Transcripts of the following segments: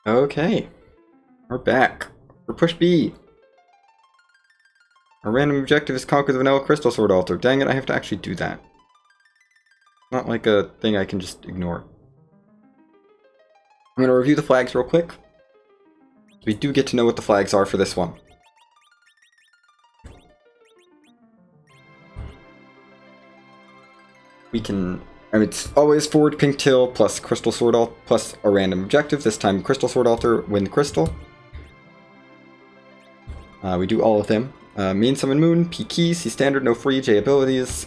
Okay, we're back. For push B. Our random objective is conquer the vanilla crystal sword altar. Dang it, I have to actually do that. Not like a thing I can just ignore. I'm going to review the flags real quick. We do get to know what the flags are for this one. We can... it's always forward pink till plus crystal sword altar plus a random objective. This time crystal sword altar, win the crystal. We do all of them. Main summon moon, P key, C standard, no free, J abilities,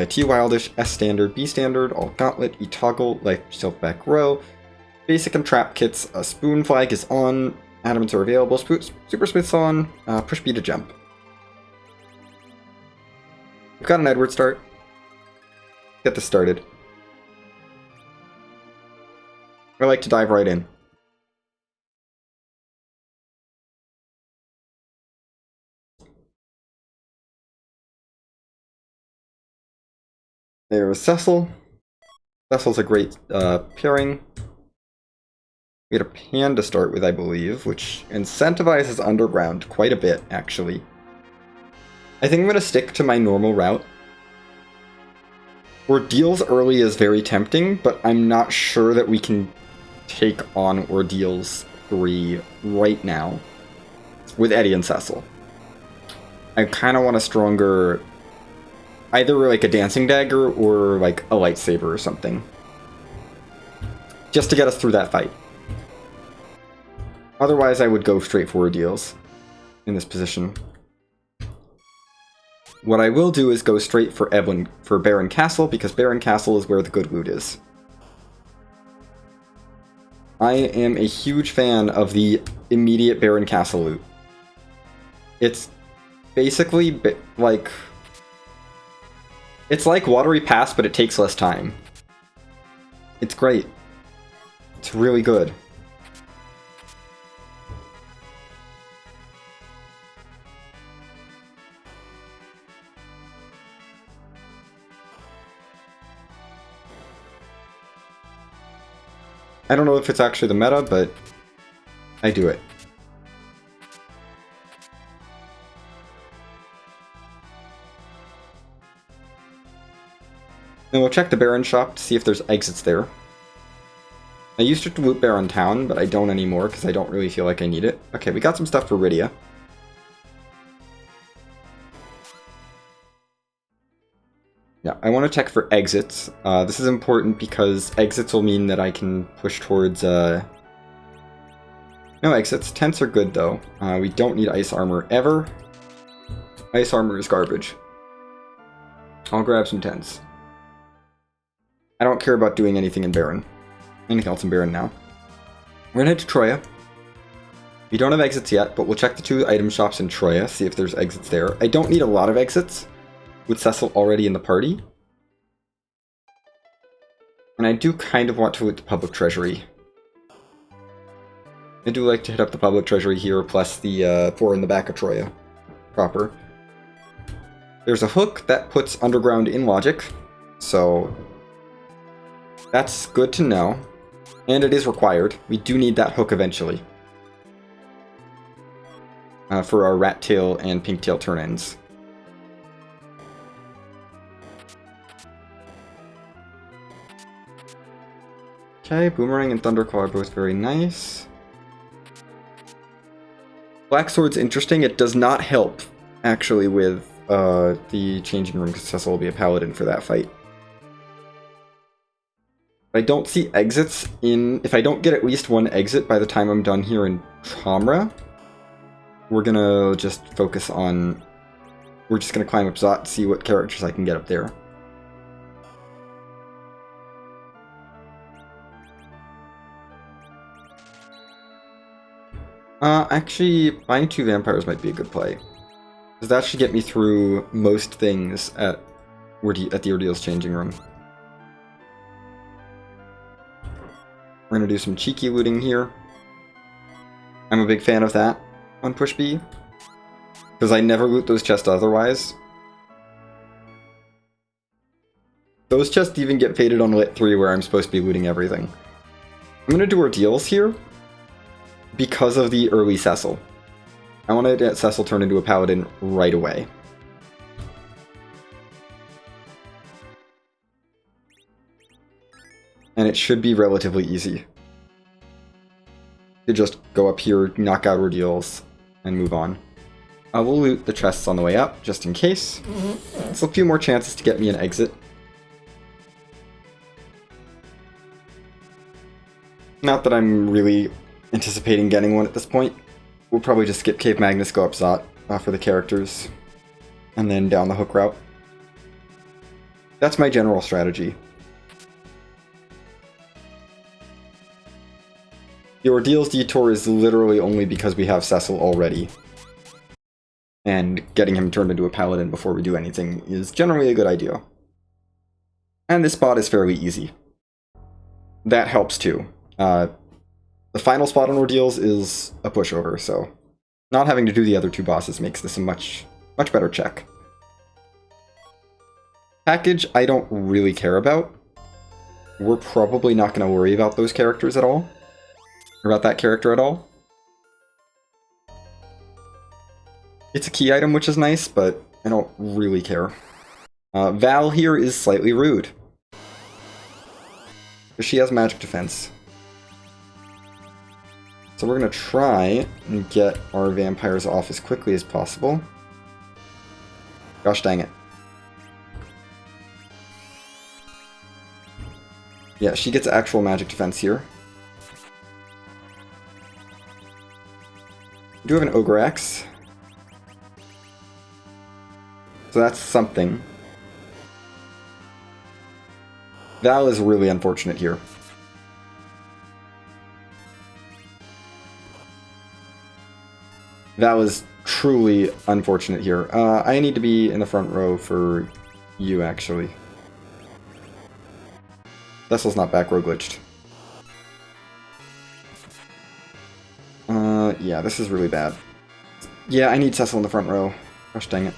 T wildish, S standard, B standard, all gauntlet, E toggle, life stealth back row, basic and trap kits, a spoon flag is on, adamants are available, super smiths on, push B to jump. We've got an Edward start. Get this started. I like to dive right in. There's Cecil. Cecil's a great pairing. We had a pan to start with, I believe, which incentivizes underground quite a bit, actually. I think I'm going to stick to my normal route. Ordeals early is very tempting, but I'm not sure that we can take on Ordeals 3 right now with Eddie and Cecil. I kind of want a stronger... either like a dancing dagger or like a lightsaber or something. Just to get us through that fight. Otherwise, I would go straight for Ordeals in this position. What I will do is go straight for Baron Castle, because Baron Castle is where the good loot is. I am a huge fan of the immediate Baron Castle loot. It's basically like... it's like Watery Pass, but it takes less time. It's great. It's really good. I don't know if it's actually the meta, but I do it. Then we'll check the Baron shop to see if there's exits there. I used to loot Baron Town, but I don't anymore because I don't really feel like I need it. Okay, we got some stuff for Rydia. Yeah, I want to check for exits. This is important because exits will mean that I can push towards... no exits. Tents are good, though. We don't need ice armor ever. Ice armor is garbage. I'll grab some tents. I don't care about doing anything in Baron. Anything else in Baron now. We're gonna head to Troya. We don't have exits yet, but we'll check the 2 item shops in Troya, see if there's exits there. I don't need a lot of exits, with Cecil already in the party. And I do kind of want to loot the public treasury. I do like to hit up the public treasury here, plus the 4 in the back of Troya proper. There's a hook that puts underground in logic, so that's good to know. And it is required. We do need that hook eventually. For our rat tail and pink tail turn-ins. Okay, Boomerang and Thunderclaw are both very nice. Black Sword's interesting. It does not help, actually, with the changing room, because Cecil will be a paladin for that fight. I don't see exits in... if I don't get at least one exit by the time I'm done here in Chamra, we're gonna just focus on... we're just gonna climb up Zot, see what characters I can get up there. Actually, buying 2 vampires might be a good play. Because that should get me through most things at the Ordeal's changing room. We're going to do some cheeky looting here. I'm a big fan of that on push B. Because I never loot those chests otherwise. Those chests even get faded on Lit 3 where I'm supposed to be looting everything. I'm going to do Ordeals here. because of the early Cecil. I want to get Cecil turned into a paladin right away. And it should be relatively easy. You just go up here, knock out ordeals, and move on. We'll loot the chests on the way up, just in case. It's a few more chances to get me an exit. Not that I'm really anticipating getting one at this point. We'll probably just skip Cave Magnus, go up Zot for the characters, and then down the hook route. That's my general strategy. The Ordeals detour is literally only because we have Cecil already. And getting him turned into a paladin before we do anything is generally a good idea. And this spot is fairly easy. That helps too. The final spot on Ordeals is a pushover, so not having to do the other two bosses makes this a much better check. Package, I don't really care about. We're probably not going to worry about those characters at all. Or about that character at all. It's a key item, which is nice, but I don't really care. Val here is slightly rude. She has magic defense. So we're going to try and get our vampires off as quickly as possible. Gosh dang it. Yeah, she gets actual magic defense here. We do have an Ogre Axe. So that's something. Val is really unfortunate here. Val is truly unfortunate here. I need to be in the front row for you, actually. Cecil's not back row glitched. Yeah, this is really bad. Yeah, I need Cecil in the front row. Gosh dang it.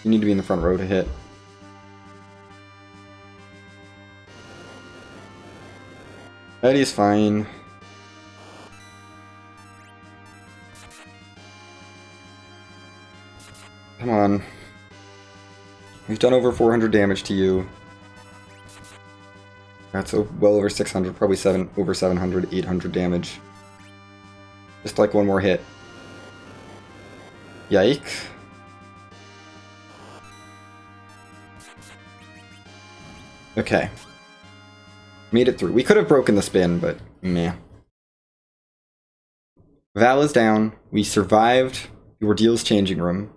You need to be in the front row to hit. Eddie's fine. Come on. We've done over 400 damage to you. That's well over 600, probably over 700, 800 damage. Just like one more hit. Yike. Okay. Made it through. We could have broken the spin, but meh. Val is down. We survived the Ordeal's changing room.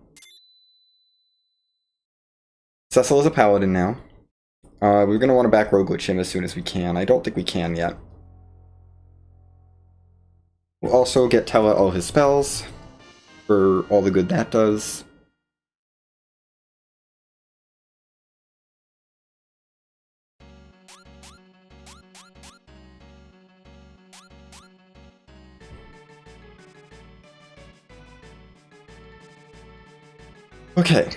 Cecil is a paladin now. We're going to want to back row glitch him as soon as we can. I don't think we can yet. We'll also get Tella all his spells for all the good that does. Okay.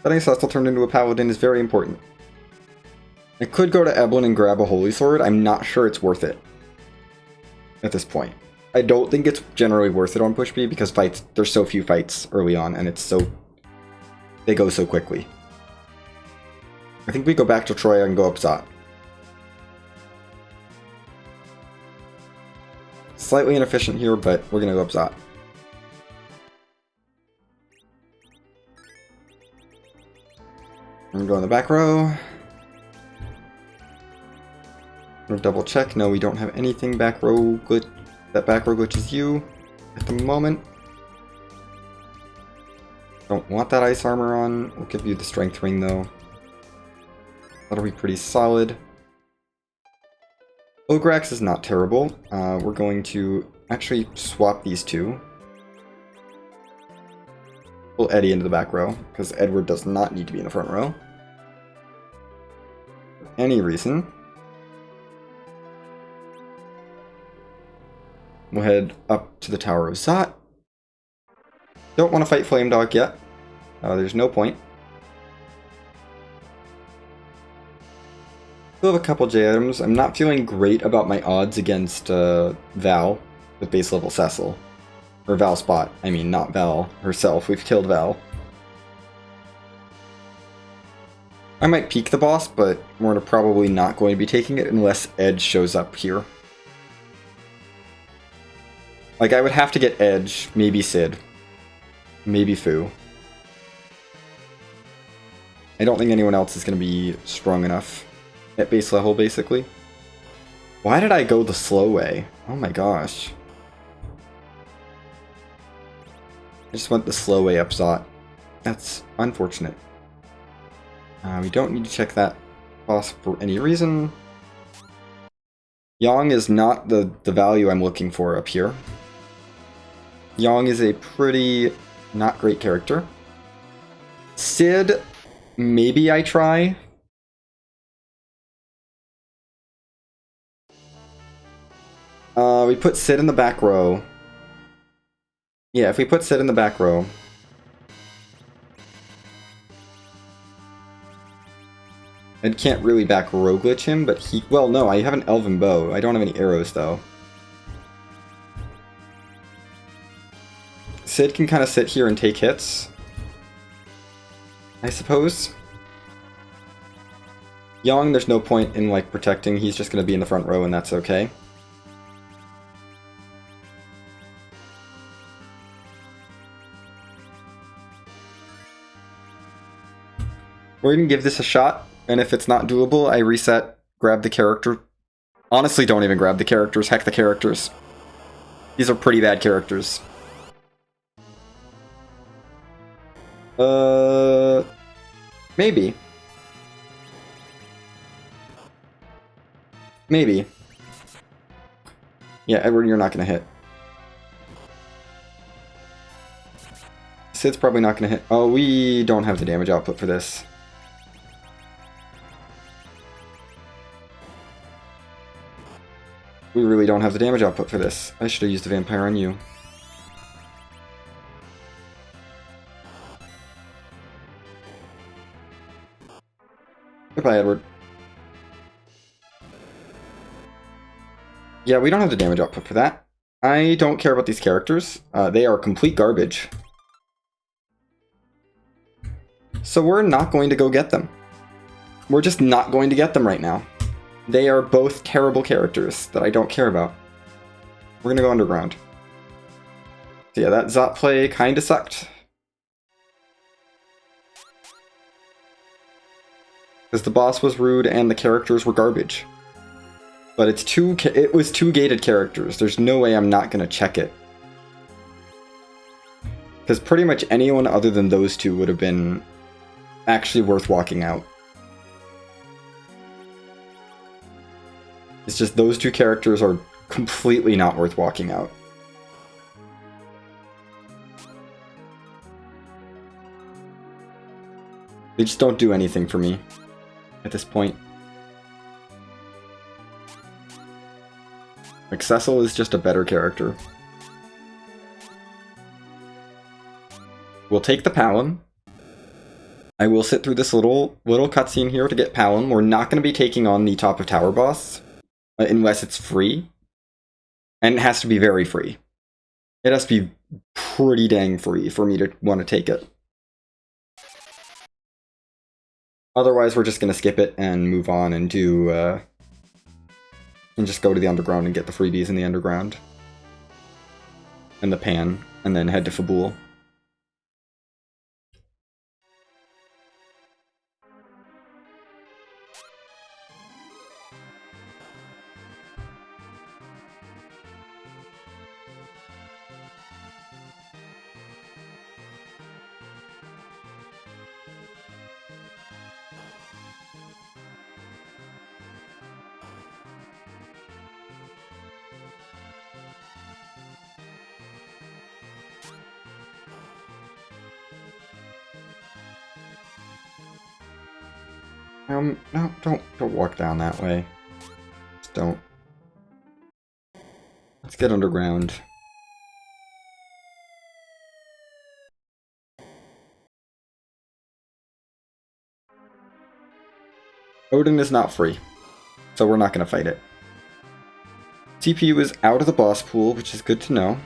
Getting Cecil turned into a paladin is very important. I could go to Eblin and grab a holy sword. I'm not sure it's worth it at this point. I don't think it's generally worth it on push B because there's so few fights early on and they go so quickly. I think we go back to Troya and go up Zot. Slightly inefficient here, but we're gonna go up Zot. I'm gonna go in the back row. I'm gonna double check. No, we don't have anything back row glitch. That back row glitch is you at the moment. Don't want that ice armor on. We'll give you the strength ring though. That'll be pretty solid. Ogre Axe is not terrible. We're going to actually swap these two. Pull Eddie into the back row, because Edward does not need to be in the front row. For any reason. We'll head up to the Tower of Zot. Don't want to fight Flame Dog yet. There's no point. Still have a couple J items. I'm not feeling great about my odds against Val with base level Cecil. Or Val Spot. I mean, not Val herself. We've killed Val. I might peek the boss, but we're probably not going to be taking it unless Edge shows up here. Like, I would have to get Edge, maybe Sid, maybe Fu. I don't think anyone else is going to be strong enough at base level, basically. Why did I go the slow way? Oh my gosh. I just went the slow way up Zot. That's unfortunate. We don't need to check that boss for any reason. Yang is not the value I'm looking for up here. Yang is a pretty not great character. Sid, maybe I try. We put Sid in the back row. Yeah, if we put Sid in the back row. I can't really back row glitch him, but he... Well, no, I have an elven bow. I don't have any arrows, though. Sid can kind of sit here and take hits, I suppose. Yang, there's no point in, like, protecting. He's just going to be in the front row, and that's okay. We're going to give this a shot, and if it's not doable, I reset, grab the character. Honestly, don't even grab the characters. Heck the characters. These are pretty bad characters. Maybe. Maybe. Yeah, Edward, you're not gonna hit. Sid's probably not gonna hit. Oh, we don't have the damage output for this. We really don't have the damage output for this. I should have used the vampire on you. Goodbye, Edward. Yeah, we don't have the damage output for that. I don't care about these characters. They are complete garbage. So we're not going to go get them. We're just not going to get them right now. They are both terrible characters that I don't care about. We're gonna go underground. So yeah, that Zot play kinda sucked. Because the boss was rude and the characters were garbage. But it was two gated characters. There's no way I'm not gonna check it. Because pretty much anyone other than those two would have been actually worth walking out. It's just those two characters are completely not worth walking out. They just don't do anything for me at this point. Like, Cecil is just a better character. We'll take the Palom. I will sit through this little cutscene here to get Palom. We're not going to be taking on the top of tower boss. Unless it's free. And it has to be very free. It has to be pretty dang free for me to want to take it. Otherwise, we're just going to skip it and move on and do... and just go to the underground and get the freebies in the underground. And the pan. And then head to Fabul. No, don't walk down that way. Just don't. Let's get underground. Odin is not free. so we're not going to fight it. CPU is out of the boss pool, which is good to know.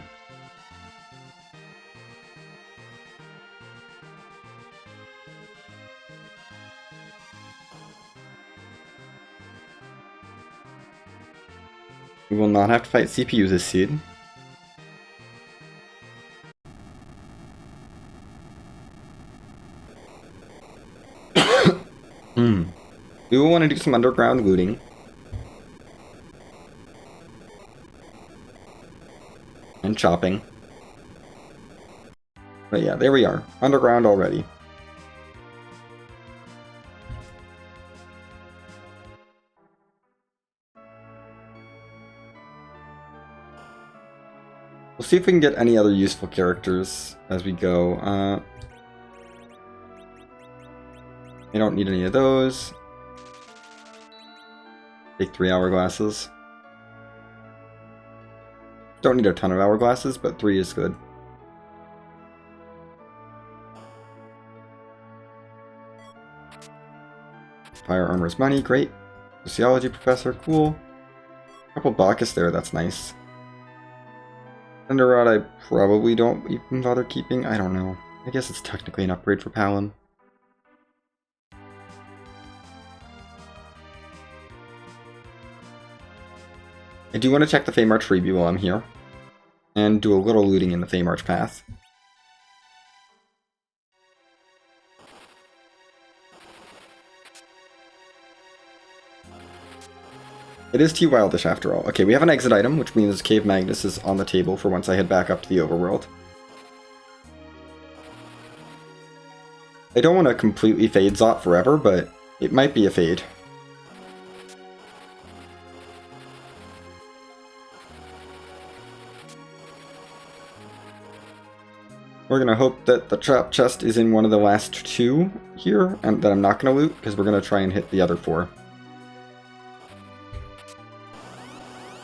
We will not have to fight CPU this seed. We will want to do some underground looting. And chopping. But yeah, there we are. Underground already. We'll see if we can get any other useful characters as we go. I don't need any of those. Take 3 hourglasses. Don't need a ton of hourglasses, but 3 is good. Fire armor's money, great. Sociology professor, cool. Couple Bacchus there, that's nice. Thunder Rod I probably don't even bother keeping, I don't know. I guess it's technically an upgrade for Palom. I do want to check the Feymarch freebie while I'm here, and do a little looting in the Feymarch path. It is T Wildish after all. Okay, we have an exit item, which means Cave Magnus is on the table for once I head back up to the overworld. I don't want to completely fade Zot forever, but it might be a fade. We're going to hope that the trap chest is in one of the last 2 here, and that I'm not going to loot, because we're going to try and hit the other 4.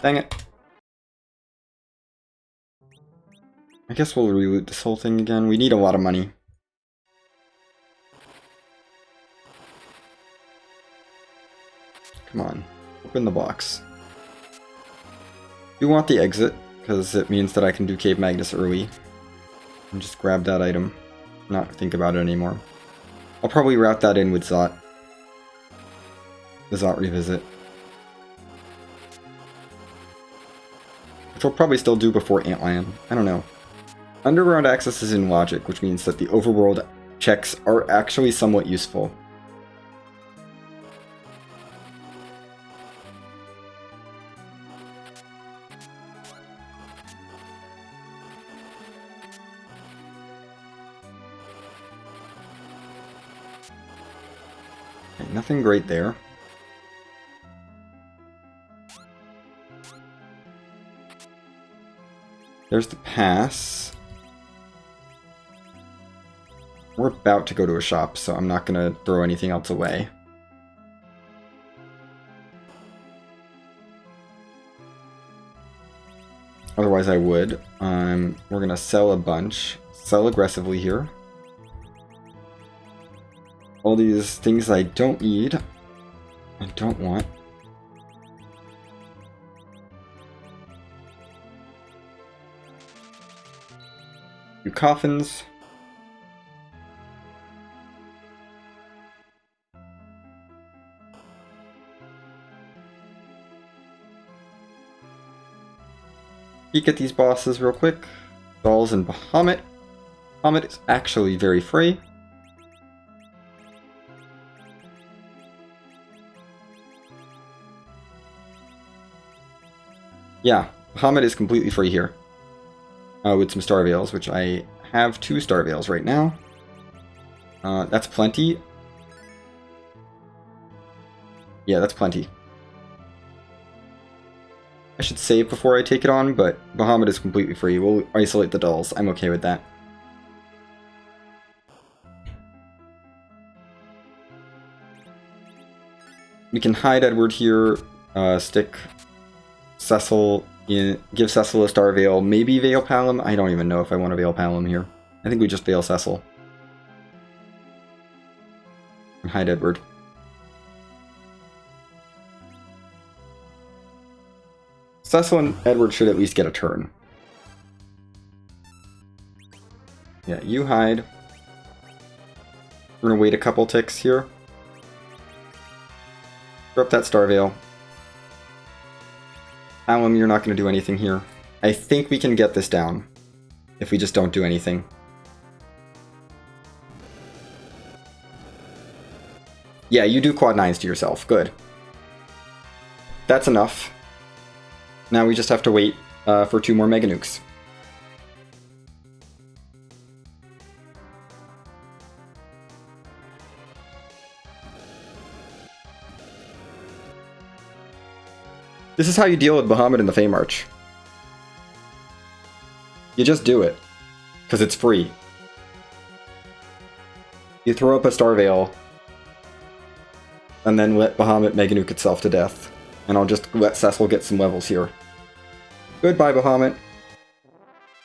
Dang it. I guess we'll reloot this whole thing again. We need a lot of money. Come on. Open the box. We want the exit, because it means that I can do Cave Magnus early. And just grab that item. Not think about it anymore. I'll probably route that in with Zot. The Zot revisit. Which we'll probably still do before Antlion. I don't know. Underground access is in logic, which means that the overworld checks are actually somewhat useful. Okay, nothing great there. There's the pass. We're about to go to a shop, so I'm not going to throw anything else away. Otherwise I would. We're going to sell a bunch. Sell aggressively here. All these things I don't need. I don't want. Few coffins. Peek at these bosses real quick. Dolls and Bahamut. Bahamut is actually very free. Yeah, Bahamut is completely free here. With some Star Veils, which I have 2 Star Veils right now. That's plenty. Yeah, that's plenty. I should save before I take it on, but Bahamut is completely free. We'll isolate the dolls. I'm okay with that. We can hide Edward here, stick Cecil in, give Cecil a Star Veil, maybe Veil Palom. I don't even know if I want to Veil Palom here. I think we just Veil Cecil. And hide Edward. Cecil and Edward should at least get a turn. Yeah, you hide. We're gonna wait a couple ticks here. Throw up that Star Veil. Alum, you're not gonna do anything here. I think we can get this down if we just don't do anything. Yeah, you do quad 9s to yourself. Good. That's enough. Now we just have to wait for 2 more Mega Nukes. This is how you deal with Bahamut in the Fey March. You just do it. Because it's free. You throw up a Star Veil. And then let Bahamut Mega Nuke itself to death. And I'll just let Cecil get some levels here. Goodbye, Bahamut.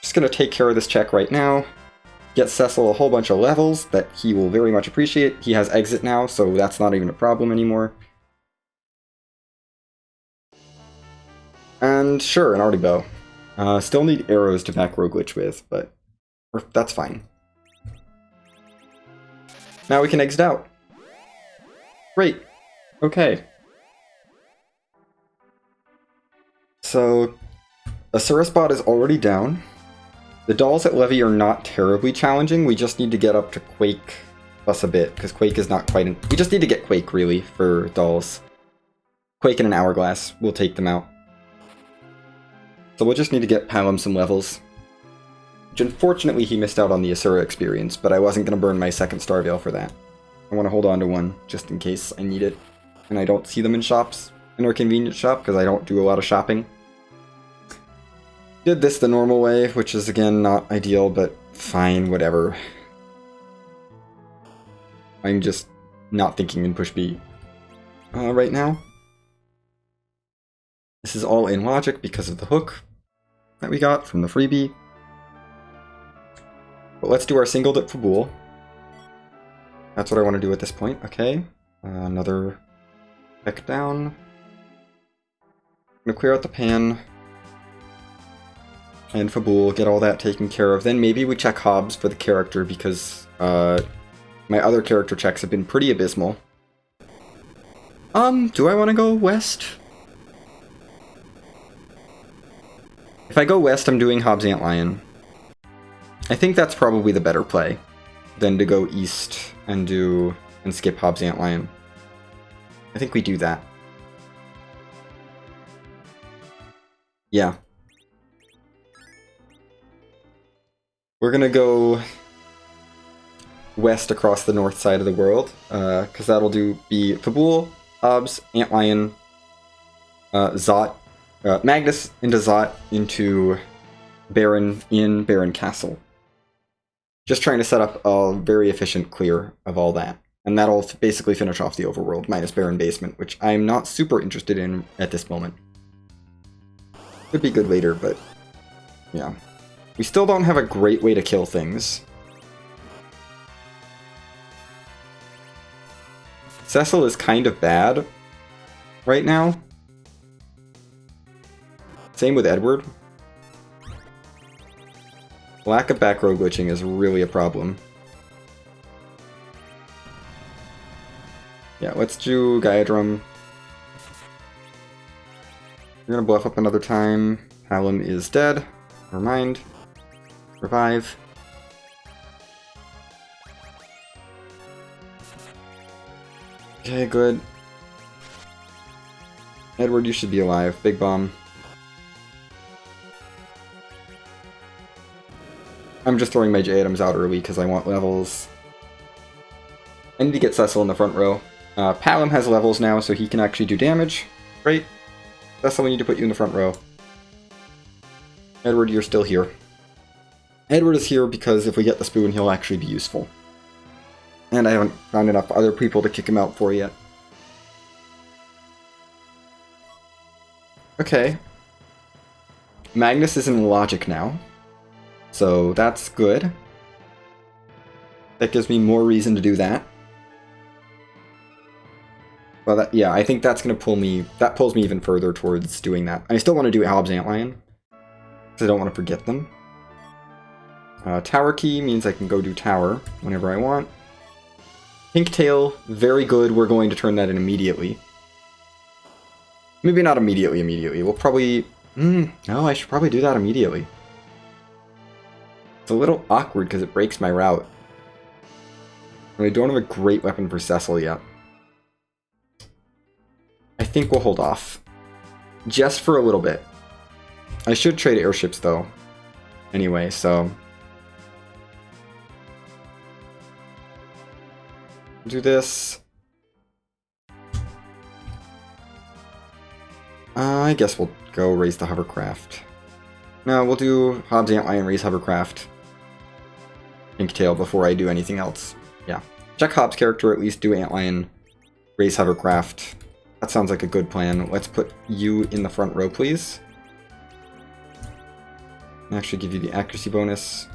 Just gonna take care of this check right now. Get Cecil a whole bunch of levels that he will very much appreciate. He has exit now, so that's not even a problem anymore. And sure, an Artie Bow. Still need arrows to back Rogue Lich with, but that's fine. Now we can exit out. Great. Okay. So, Asura Spot is already down. The dolls at Levy are not terribly challenging. We just need to get up to Quake plus a bit, because Quake is not quite we just need to get Quake, really, for dolls. Quake and an Hourglass. We'll take them out. So we'll just need to get Palom some levels. Which unfortunately he missed out on the Asura experience, but I wasn't going to burn my second Star Veil for that. I want to hold on to one, just in case I need it. And I don't see them in shops, in our convenience shop, because I don't do a lot of shopping. Did this the normal way, which is again not ideal, but fine, whatever. I'm just not thinking in push B right now. This is all in logic because of the hook that we got from the freebie. But let's do our single dip for Bool. That's what I want to do at this point. Okay. Another deck down. I'm going to clear out the pan. And Fabul, get all that taken care of. Then maybe we check Hobbs for the character because my other character checks have been pretty abysmal. Do I want to go west? If I go west, I'm doing Hobbs Antlion. I think that's probably the better play than to go east and skip Hobbs Antlion. I think we do that. Yeah. We're gonna go west across the north side of the world, because that'll be Fabul, Hobbs, Antlion, Zot, Magnus into Zot into Baron in Baron Castle. Just trying to set up a very efficient clear of all that. And that'll basically finish off the overworld, minus Baron Basement, which I'm not super interested in at this moment. Could be good later, but yeah. We still don't have a great way to kill things. Cecil is kind of bad right now. Same with Edward. Lack of back row glitching is really a problem. Yeah, let's do Gaia-Drum. We're gonna bluff up another time. Hallam is dead. Never mind. Revive. Okay, good. Edward, you should be alive. Big bomb. I'm just throwing my J-items out early because I want levels. I need to get Cecil in the front row. Palom has levels now, so he can actually do damage. Great. Cecil, we need to put you in the front row. Edward, you're still here. Edward is here because if we get the spoon, he'll actually be useful. And I haven't found enough other people to kick him out for yet. Okay. Magnus is in logic now. So that's good. That gives me more reason to do that. Well, that, yeah, I think that's going to pull me... That pulls me even further towards doing that. I still want to do Alb's Antlion, because I don't want to forget them. Tower key means I can go do tower whenever I want. Pink tail, very good. We're going to turn that in immediately. Maybe not immediately. We'll probably... no, I should probably do that immediately. It's a little awkward because it breaks my route. And we don't have a great weapon for Cecil yet. I think we'll hold off. Just for a little bit. I should trade airships though. Anyway, so... do this. I guess we'll go raise the hovercraft. No, we'll do Hobbs Antlion, raise hovercraft. Pink tail before I do anything else. Yeah. Check Hobbs' character, at least do Antlion, raise hovercraft. That sounds like a good plan. Let's put you in the front row, please. And actually give you the accuracy bonus.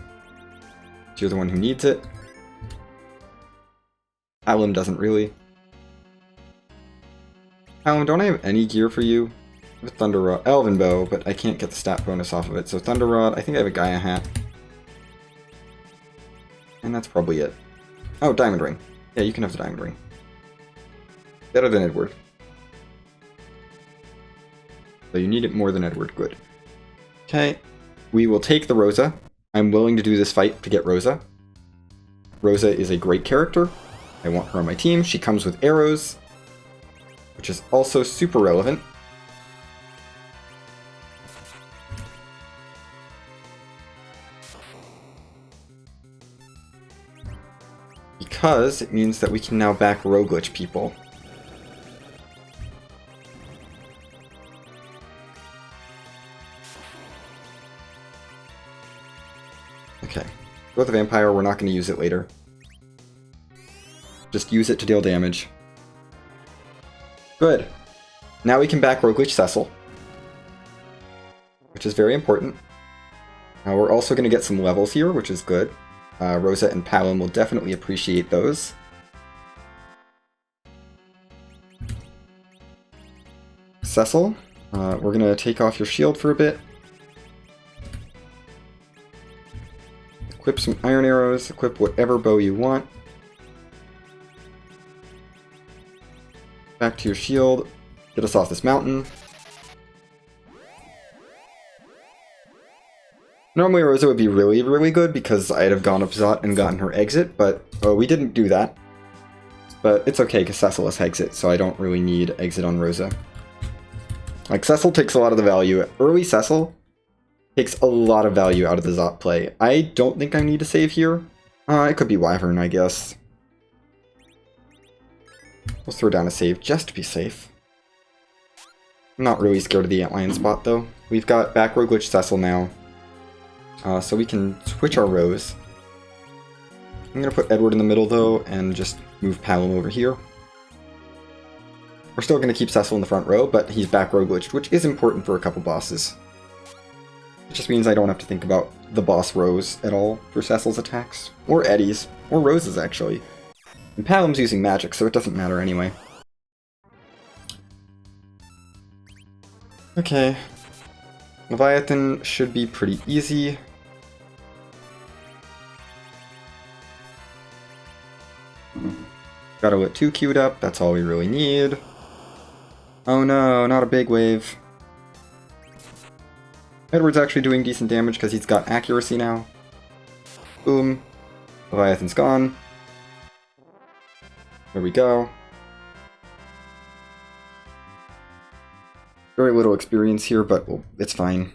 You're the one who needs it. Alum doesn't really. Alum, don't I have any gear for you? I have a Thunder Rod, Elven Bow, but I can't get the stat bonus off of it. So Thunder Rod, I think I have a Gaia hat. And that's probably it. Oh, Diamond Ring. Yeah, you can have the Diamond Ring. Better than Edward. So you need it more than Edward, good. Okay, we will take the Rosa. I'm willing to do this fight to get Rosa. Rosa is a great character. I want her on my team. She comes with arrows, which is also super relevant. Because it means that we can now back Roglitch people. Okay. Go with the Vampire, we're not going to use it later. Just use it to deal damage. Good. Now we can back Roglitch Cecil, which is very important. We're also going to get some levels here, which is good. Rosa and Palom will definitely appreciate those. Cecil, we're going to take off your shield for a bit. Equip some iron arrows, equip whatever bow you want. Back to your shield, get us off this mountain. Normally Rosa would be really, really good because I'd have gone up Zot and gotten her exit, but we didn't do that. But it's okay because Cecil has exit, so I don't really need exit on Rosa. Like, Cecil takes a lot of the value. Early Cecil takes a lot of value out of the Zot play. I don't think I need to save here. It could be Wyvern, I guess. We'll throw down a save just to be safe. I'm not really scared of the Antlion spot, though. We've got back Roglitch Cecil now. So we can switch our rows. I'm going to put Edward in the middle, though, and just move Palom over here. We're still going to keep Cecil in the front row, but he's back Roglitched, which is important for a couple bosses. It just means I don't have to think about the boss rows at all for Cecil's attacks. Or Eddie's. Or Rose's, actually. And Palom's using magic, so it doesn't matter anyway. Okay. Leviathan should be pretty easy. Got Lit 2 queued up, that's all we really need. Oh no, not a big wave. Edward's actually doing decent damage because he's got accuracy now. Boom. Leviathan's gone. There we go. Very little experience here, but well, it's fine.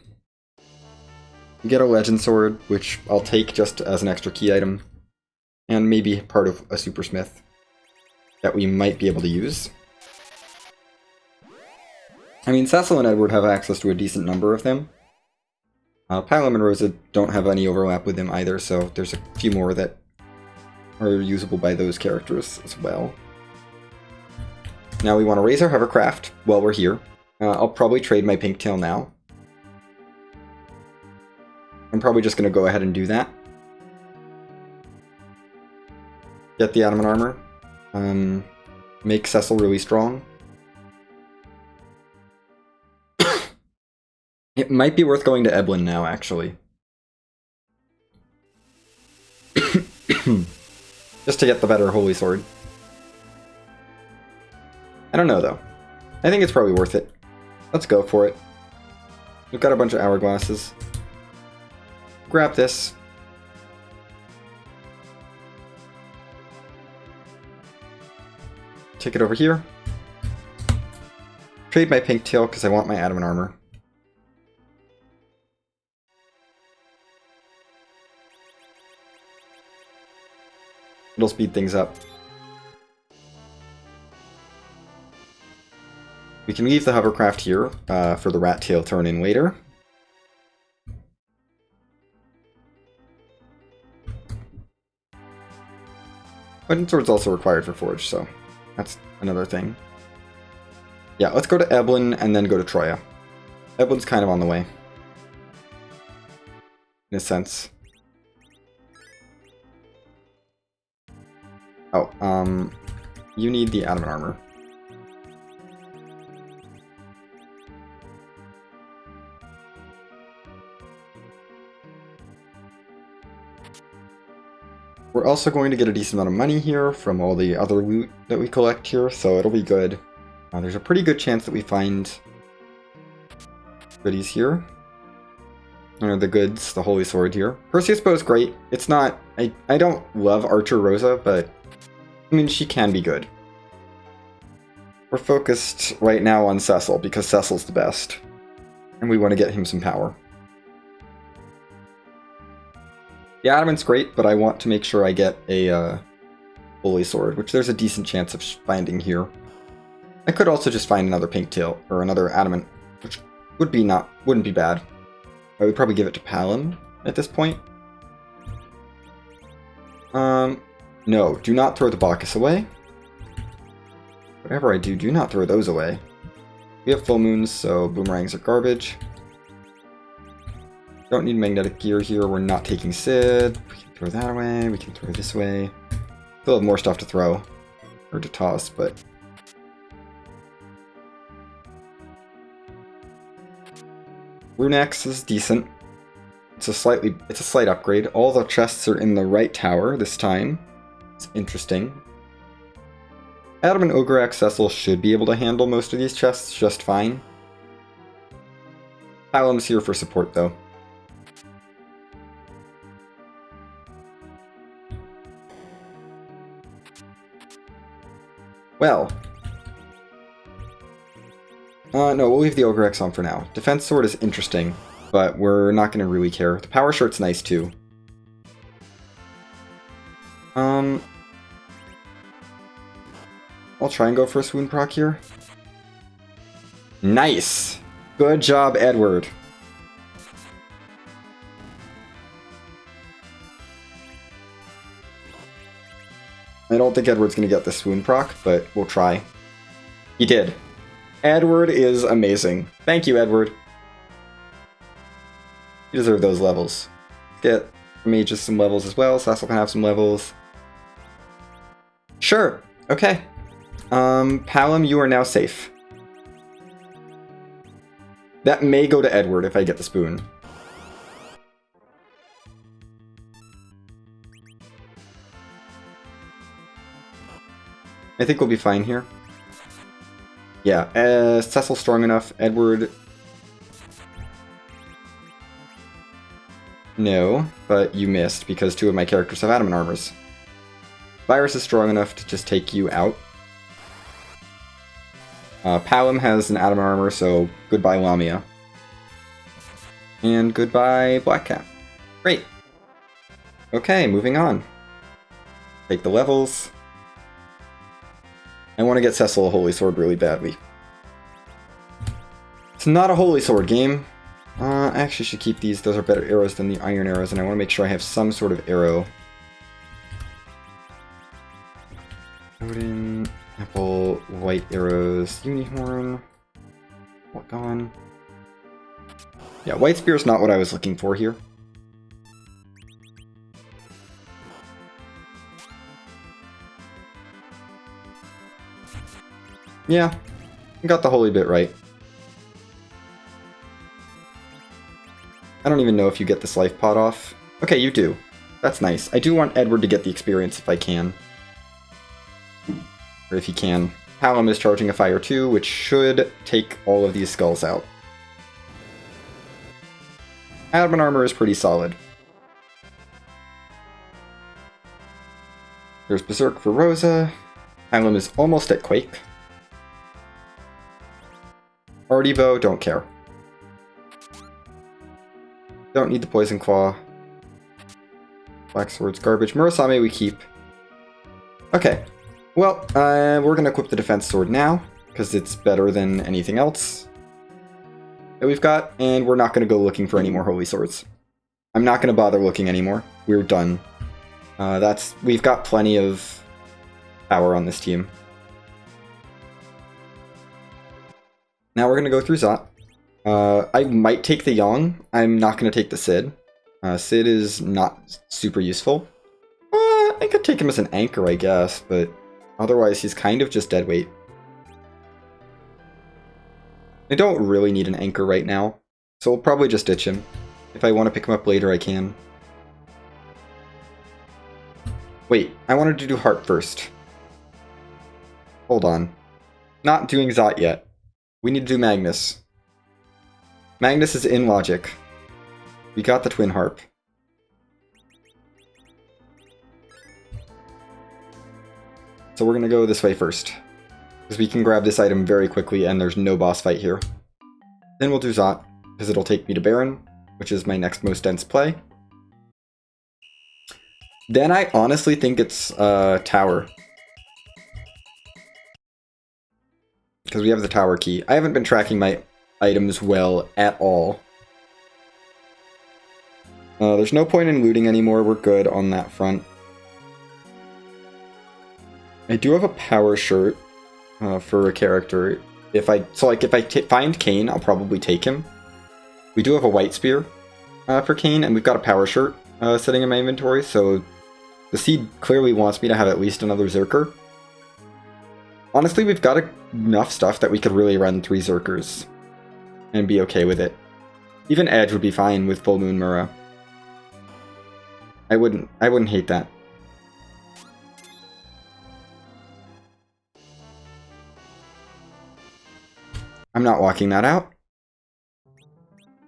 You get a Legend Sword, which I'll take just as an extra key item. And maybe part of a Supersmith that we might be able to use. I mean, Cecil and Edward have access to a decent number of them. Palom and Rosa don't have any overlap with them either, so there's a few more that are usable by those characters as well. Now we want to raise our hovercraft while we're here. I'll probably trade my pink tail now. I'm probably just going to go ahead and do that. Get the adamant armor. make Cecil really strong. It might be worth going to Eblin now, actually. Just to get the better Holy Sword. I don't know, though. I think it's probably worth it. Let's go for it. We've got a bunch of hourglasses. Grab this. Take it over here. Trade my pink tail because I want my adamant armor. It'll speed things up. We can leave the hovercraft here for the rat tail turn in later. Button sword's also required for Forge, so that's another thing. Yeah, let's go to Eblin and then go to Troya. Eblin's kind of on the way. In a sense. Oh, you need the adamant armor. We're also going to get a decent amount of money here from all the other loot that we collect here, so it'll be good. There's a pretty good chance that we find goodies here. The goods, the Holy Sword here. Perseus bow is great. It's not... I don't love Archer Rosa, but... I mean, she can be good. We're focused right now on Cecil, because Cecil's the best. And we want to get him some power. The Adamant's great, but I want to make sure I get a Holy Sword, which there's a decent chance of finding here. I could also just find another pink tail, or another Adamant, which wouldn't be bad. I would probably give it to Palom at this point. No, do not throw the Bacchus away. Whatever I do, do not throw those away. We have full moons, so boomerangs are garbage. Don't need magnetic gear here, we're not taking Sid. We can throw that away, we can throw this away. Still have more stuff to throw. Or to toss, but... Runex is decent. It's a slight upgrade. All the chests are in the right tower this time. It's interesting. Adam and Ogre Cecil should be able to handle most of these chests just fine. Palom's here for support though. Well. No, we'll leave the Ogre X on for now. Defense Sword is interesting, but we're not going to really care. The Power Shirt's nice too. I'll try and go for a swoon proc here. Nice! Good job, Edward. I don't think Edward's going to get the swoon proc, but we'll try. He did. Edward is amazing. Thank you, Edward. You deserve those levels. Get mages some levels as well. Cecil can have some levels. Sure. Okay. Palom, you are now safe. That may go to Edward if I get the spoon. I think we'll be fine here. Yeah, Cecil's strong enough. Edward... No, but you missed because two of my characters have adamant armors. Virus is strong enough to just take you out. Palom has an adamant armor, so goodbye Lamia. And goodbye Black Cat. Great. Okay, moving on. Take the levels. I want to get Cecil a Holy Sword really badly. It's not a Holy Sword game. I actually should keep these. Those are better arrows than the iron arrows, and I want to make sure I have some sort of arrow. Odin, apple, white arrows, unihorn. What gone? Yeah, white spear is not what I was looking for here. Yeah, got the holy bit right. I don't even know if you get this life pot off. Okay, you do. That's nice. I do want Edward to get the experience if I can. Or if he can. Hallam is charging a fire too, which should take all of these skulls out. Adamant armor is pretty solid. There's Berserk for Rosa. Hallam is almost at Quake. Artivo, don't care. Don't need the Poison Claw. Black Sword's garbage. Murasame we keep. Okay. Well, we're going to equip the Defense Sword now, because it's better than anything else that we've got, and we're not going to go looking for any more Holy Swords. I'm not going to bother looking anymore. We're done. We've got plenty of power on this team. Now we're going to go through Zot. I might take the Yang. I'm not going to take the Sid. Sid is not super useful. I could take him as an anchor, I guess, but otherwise he's kind of just dead weight. I don't really need an anchor right now, so we'll probably just ditch him. If I want to pick him up later, I can. Wait, I wanted to do Heart first. Hold on. Not doing Zot yet. We need to do Magnus. Magnus is in logic. We got the Twin Harp. So we're going to go this way first, because we can grab this item very quickly and there's no boss fight here. Then we'll do Zot, because it'll take me to Baron, which is my next most dense play. Then I honestly think it's Tower. Because we have the Tower key. I haven't been tracking my items well at all. There's no point in looting anymore, we're good on that front. I do have a power shirt for a character. If I find Kane, I'll probably take him. We do have a white spear for Kane, and we've got a power shirt sitting in my inventory, so the Seed clearly wants me to have at least another Zerker. Honestly, we've got enough stuff that we could really run 3 Zerkers and be okay with it. Even Edge would be fine with Full Moon Mura. I wouldn't hate that. I'm not walking that out.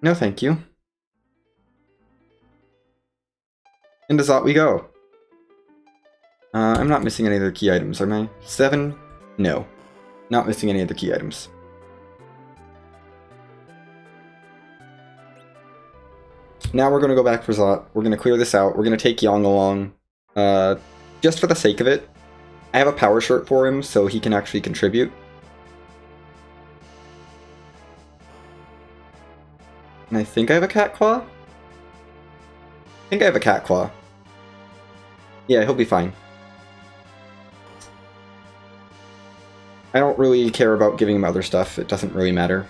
No, thank you. Into Zot we go. I'm not missing any other key items, am I? 7? No. Not missing any other key items. Now we're going to go back for Zot. We're going to clear this out. We're going to take Yang along. Just for the sake of it. I have a power shirt for him, so he can actually contribute. And I think I have a Cat Claw? I think I have a Cat Claw. Yeah, he'll be fine. I don't really care about giving him other stuff. It doesn't really matter.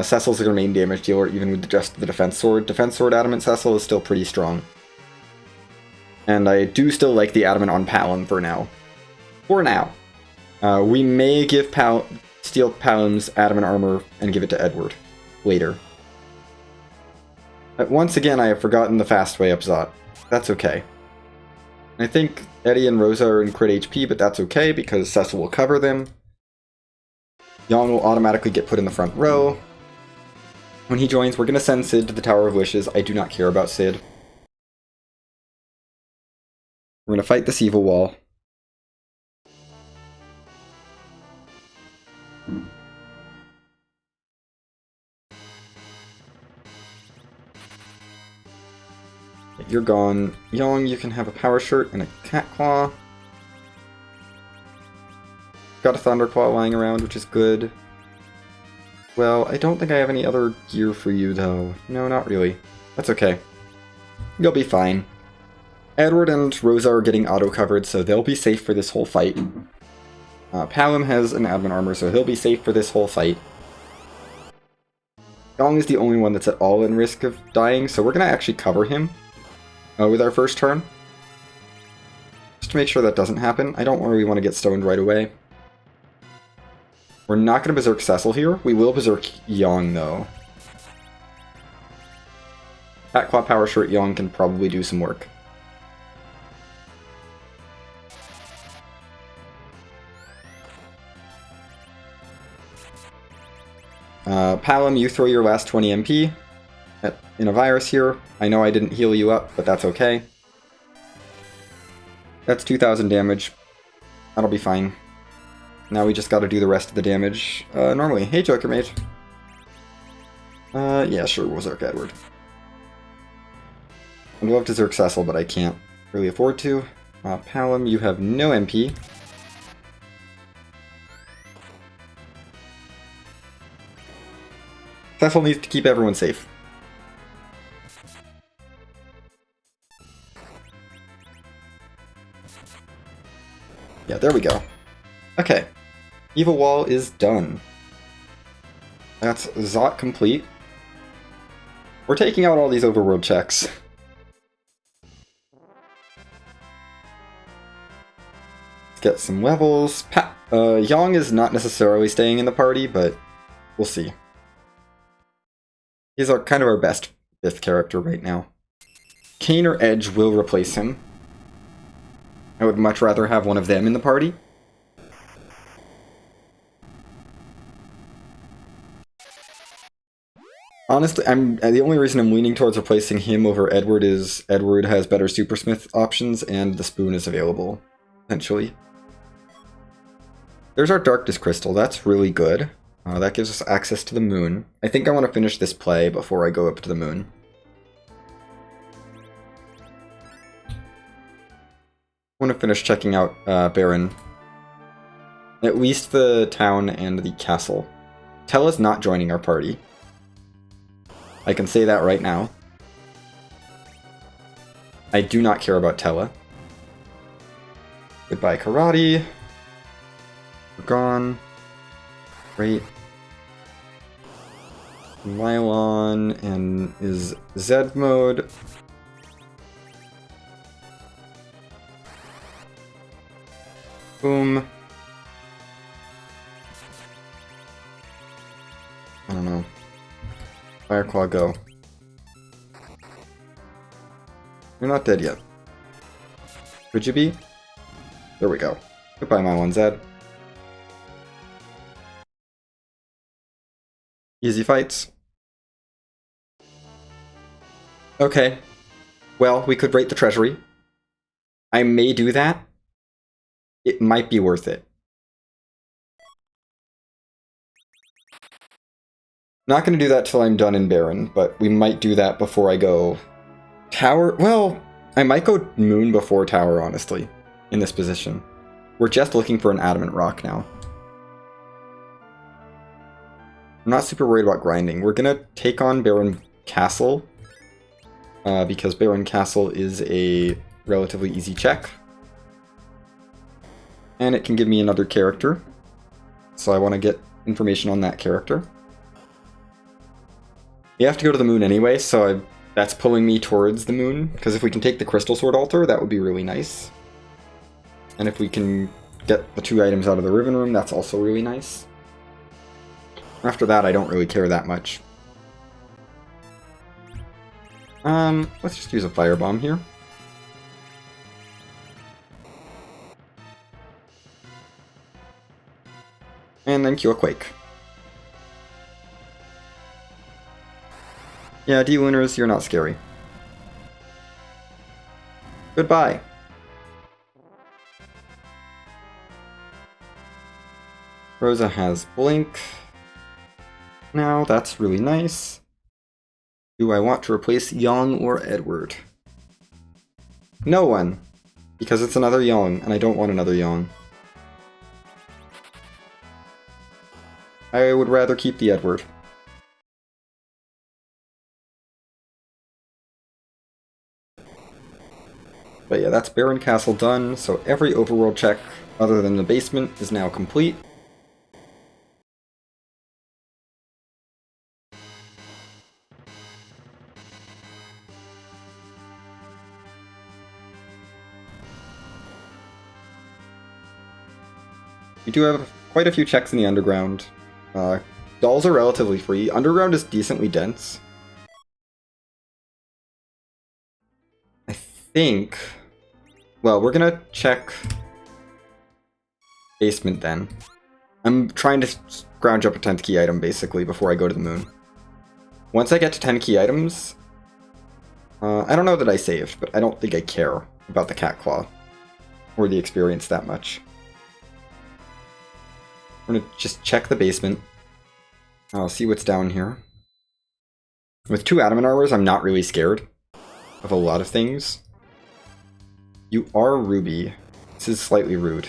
Cecil's the main damage dealer, even with just the Defense Sword. Defense Sword Adamant Cecil is still pretty strong. And I do still like the Adamant on Palom for now. For now. We may give steal Palom's Adamant armor and give it to Edward later. But once again, I have forgotten the fast way up Zot. That's okay. I think Eddie and Rosa are in crit HP, but that's okay because Cecil will cover them. Yang will automatically get put in the front row. When he joins, we're going to send Sid to the Tower of Wishes. I do not care about Sid. We're going to fight this evil wall. You're gone. Yang, you can have a power shirt and a cat claw. Got a thunder claw lying around, which is good. Well, I don't think I have any other gear for you, though. No, not really. That's okay. You'll be fine. Edward and Rosa are getting auto-covered, so they'll be safe for this whole fight. Palom has an admin armor, so he'll be safe for this whole fight. Yang is the only one that's at all in risk of dying, so we're going to actually cover him with our first turn. Just to make sure that doesn't happen. I don't really want to get stoned right away. We're not going to Berserk Cecil here. We will Berserk Yang, though. Fat Claw Power Shirt Yang can probably do some work. Palom, you throw your last 20 MP in a virus here. I know I didn't heal you up, but that's okay. That's 2,000 damage. That'll be fine. Now we just gotta do the rest of the damage normally. Hey, Joker Mage. Yeah, sure, we'll Zerk Edward. I'd love to Zerk Cecil, but I can't really afford to. Palom, you have no MP. Cecil needs to keep everyone safe. Yeah, there we go. Okay. Evil Wall is done. That's Zot complete. We're taking out all these overworld checks. Let's get some levels. Yang is not necessarily staying in the party, but we'll see. He's kind of our best 5th character right now. Kane or Edge will replace him. I would much rather have one of them in the party. Honestly, the only reason I'm leaning towards replacing him over Edward is Edward has better Supersmith options and the spoon is available, potentially. There's our Darkness Crystal. That's really good. That gives us access to the moon. I think I want to finish this play before I go up to the moon. I want to finish checking out Baron. At least the town and the castle. Tella's not joining our party. I can say that right now. I do not care about Tella. Goodbye, Karate. We're gone. Great. Mylon and is Z mode. Boom. I don't know. Fireclaw, go. You're not dead yet. Could you be? There we go. Goodbye, Mylon Z. Easy fights. Okay. Well, we could raid the treasury. I may do that. It might be worth it. Not going to do that till I'm done in Baron, but we might do that before I go Tower. Well, I might go Moon before Tower, honestly, in this position. We're just looking for an Adamant Rock now. I'm not super worried about grinding. We're going to take on Baron Castle, because Baron Castle is a relatively easy check. And it can give me another character, so I want to get information on that character. You have to go to the moon anyway, so that's pulling me towards the moon, because if we can take the Crystal Sword Altar, that would be really nice. And if we can get the 2 items out of the Riven Room, that's also really nice. After that, I don't really care that much. Let's just use a Firebomb here. And then cue a Quake. Yeah, D-Lunars, you're not scary. Goodbye. Rosa has Blink. Now, that's really nice. Do I want to replace Yang or Edward? No one, because it's another Yang, and I don't want another Yang. I would rather keep the Edward. But yeah, that's Baron Castle done, so every overworld check other than the basement is now complete. We do have quite a few checks in the underground. Dolls are relatively free. Underground is decently dense. I think... Well, we're gonna check basement then. I'm trying to scrounge up a 10th key item, basically, before I go to the moon. Once I get to 10 key items... I don't know that I saved, but I don't think I care about the cat claw. Or the experience that much. I'm gonna just check the basement. I'll see what's down here. With 2 adamant armors, I'm not really scared of a lot of things. You are Ruby. This is slightly rude.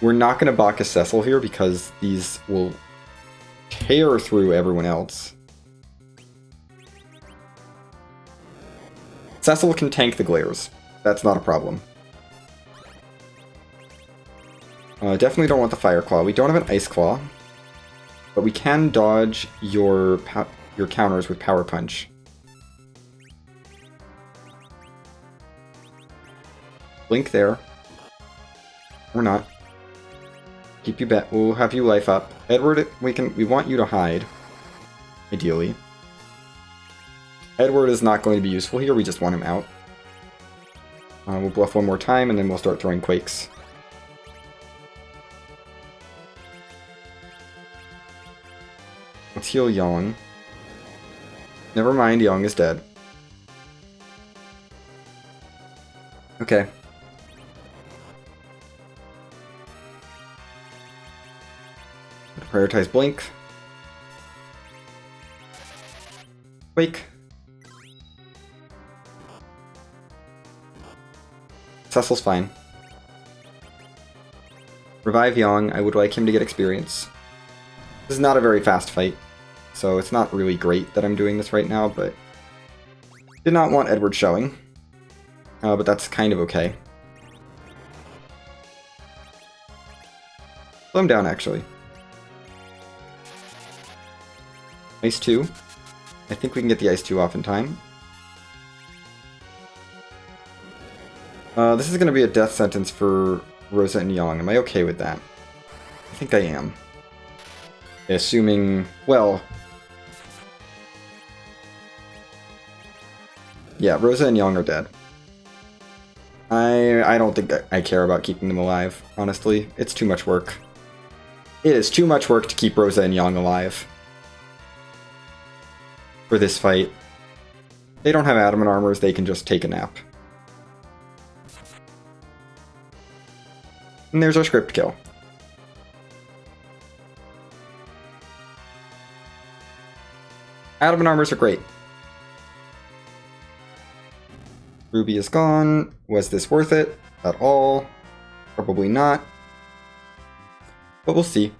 We're not going to Bacchus Cecil here because these will tear through everyone else. Cecil can tank the glares. That's not a problem. Definitely don't want the Fire Claw. We don't have an Ice Claw. But we can dodge your counters with Power Punch. Blink there. Or not. Keep you bet. We'll have you life up. Edward, we want you to hide. Ideally. Edward is not going to be useful here, we just want him out. We'll bluff one more time and then we'll start throwing Quakes. Let's heal Yang. Never mind, Yang is dead. Okay. Prioritize Blink. Wake. Cecil's fine. Revive Yang. I would like him to get experience. This is not a very fast fight, so it's not really great that I'm doing this right now, but did not want Edward showing. But that's kind of okay. Slow him down, actually. Ice 2. I think we can get the Ice 2 off in time. This is going to be a death sentence for Rosa and Yang. Am I okay with that? I think I am. Assuming... well... yeah, Rosa and Yang are dead. I don't think I care about keeping them alive, honestly. It's too much work. It is too much work to keep Rosa and Yang alive. For this fight. They don't have adamant armors, they can just take a nap. And there's our script kill. Adamant armors are great. Ruby is gone. Was this worth it at all? Probably not. But we'll see.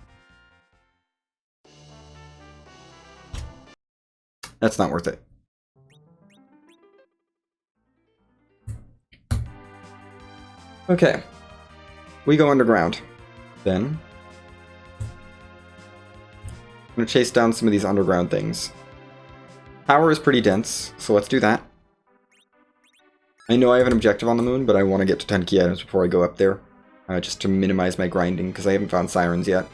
That's not worth it. Okay. We go underground. Then. I'm gonna chase down some of these underground things. Power is pretty dense, so let's do that. I know I have an objective on the moon, but I want to get to 10 key items before I go up there. Just to minimize my grinding, because I haven't found Sirens yet.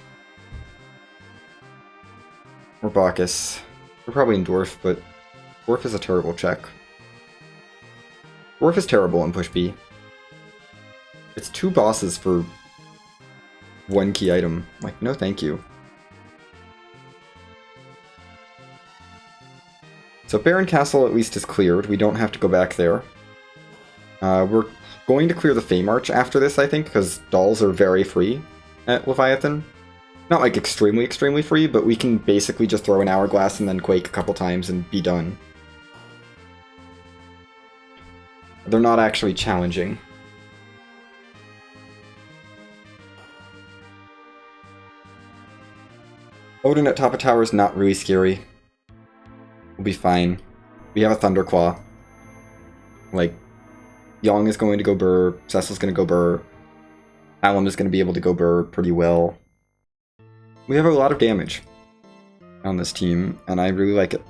Or Bacchus. We're probably in Dwarf, but Dwarf is a terrible check. Dwarf is terrible in push B. It's 2 bosses for 1 key item. Like, no thank you. So Baron Castle at least is cleared. We don't have to go back there. We're going to clear the Fey March after this, I think, because dolls are very free at Leviathan. Not like extremely, extremely free, but we can basically just throw an Hourglass and then Quake a couple times and be done. They're not actually challenging. Odin at top of tower is not really scary. We'll be fine. We have a Thunderclaw. Like, Yang is going to go burr, Cecil's going to go burr, Alum is going to be able to go burr pretty well. We have a lot of damage on this team, and I really like it.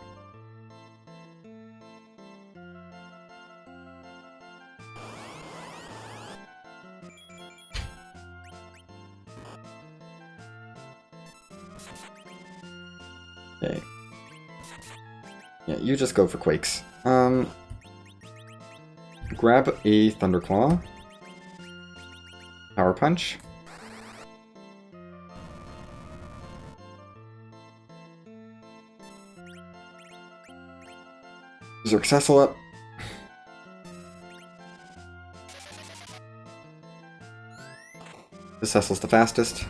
Okay. Yeah, you just go for quakes. Grab a Thunderclaw. Power Punch. Zerk Cecil up. The Cecil's the fastest.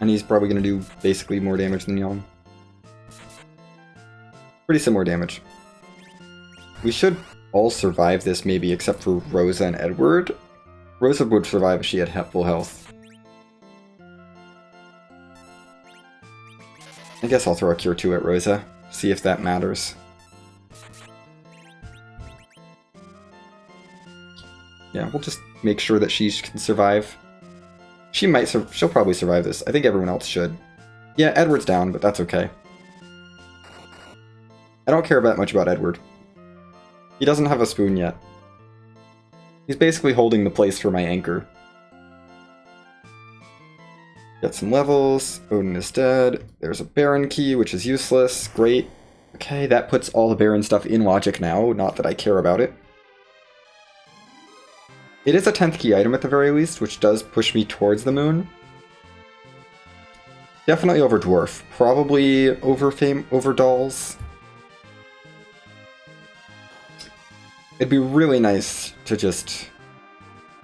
And he's probably going to do basically more damage than Yang. Pretty similar damage. We should all survive this maybe, except for Rosa and Edward. Rosa would survive if she had full health. I guess I'll throw a Cure 2 at Rosa, see if that matters. Yeah, we'll just make sure that she can survive. She'll probably survive this. I think everyone else should. Yeah, Edward's down, but that's okay. I don't care that much about Edward. He doesn't have a spoon yet. He's basically holding the place for my anchor. Get some levels. Odin is dead. There's a Baron key, which is useless. Great. Okay, that puts all the Baron stuff in logic now, not that I care about it. It is a 10th key item at the very least, which does push me towards the moon. Definitely over Dwarf. Probably over Dolls. It'd be really nice to just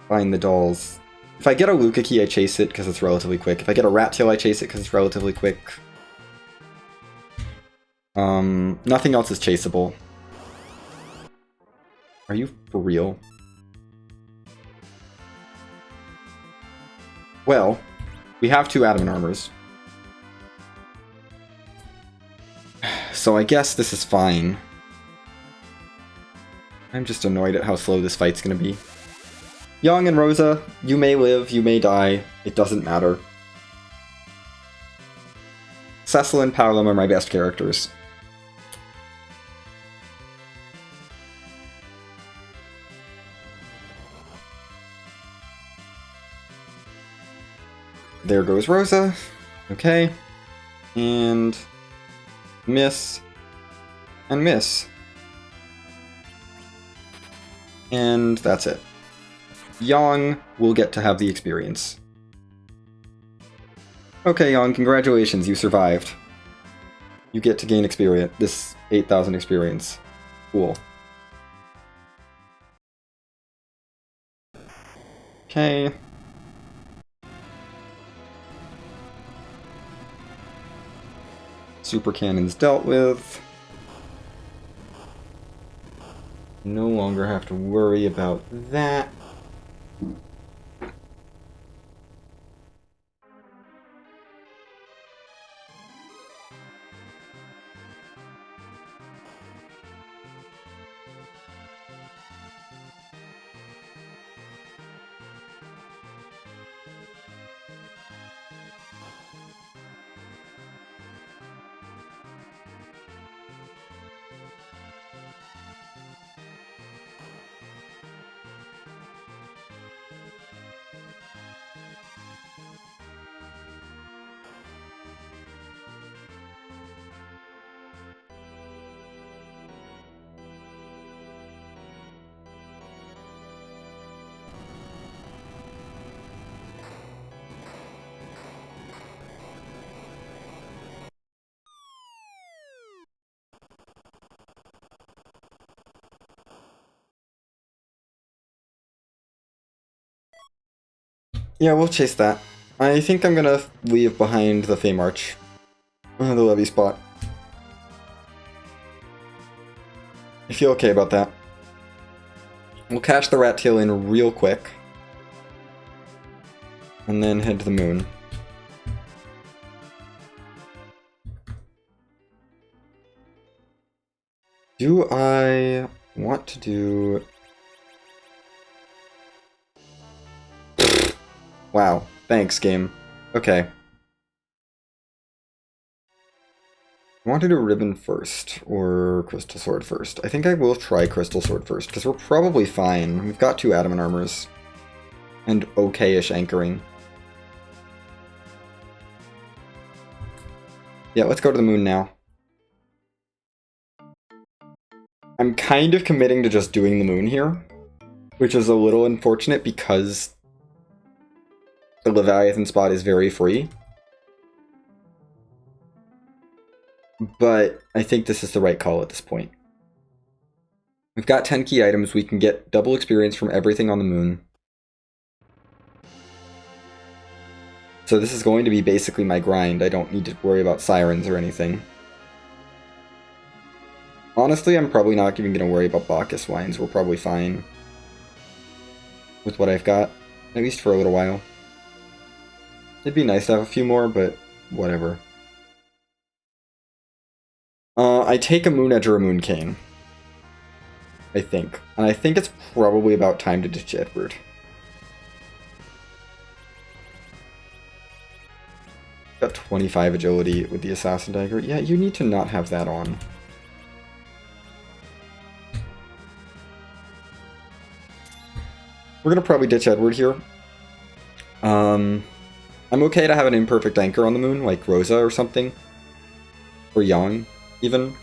find the Dolls. If I get a Luca key, I chase it because it's relatively quick. If I get a Rat Tail, I chase it because it's relatively quick. Nothing else is chaseable. Are you for real? Well, we have 2 adamant armors. So I guess this is fine. I'm just annoyed at how slow this fight's gonna be. Yang and Rosa, you may live, you may die, it doesn't matter. Cecil and Paolum are my best characters. There goes Rosa. Okay. And miss. And miss. And that's it. Yang will get to have the experience. Okay, Yang, congratulations, you survived. You get to gain experience, this 8,000 experience. Cool. Okay. Super Cannon's dealt with. No longer have to worry about that. Yeah, we'll chase that. I think I'm gonna leave behind the Fey March. The levy spot. I feel okay about that. We'll cash the Rat Tail in real quick. And then head to the moon. Do I want to do... Wow, thanks, game. Okay. I want to do Ribbon first, or Crystal Sword first. I think I will try Crystal Sword first, because we're probably fine. We've got 2 adamant armors. And okay-ish anchoring. Yeah, let's go to the moon now. I'm kind of committing to just doing the moon here, which is a little unfortunate because the Leviathan spot is very free. But I think this is the right call at this point. We've got 10 key items. We can get double experience from everything on the moon. So this is going to be basically my grind. I don't need to worry about sirens or anything. Honestly, I'm probably not even going to worry about Bacchus wines. We're probably fine with what I've got, at least for a little while. It'd be nice to have a few more, but whatever. I take a Moon Edge or a Moon Cane, I think. And I think it's probably about time to ditch Edward. Got 25 agility with the Assassin Dagger. Yeah, you need to not have that on. We're gonna probably ditch Edward here. I'm okay to have an imperfect anchor on the moon, like Rosa or something. Or Yang, even.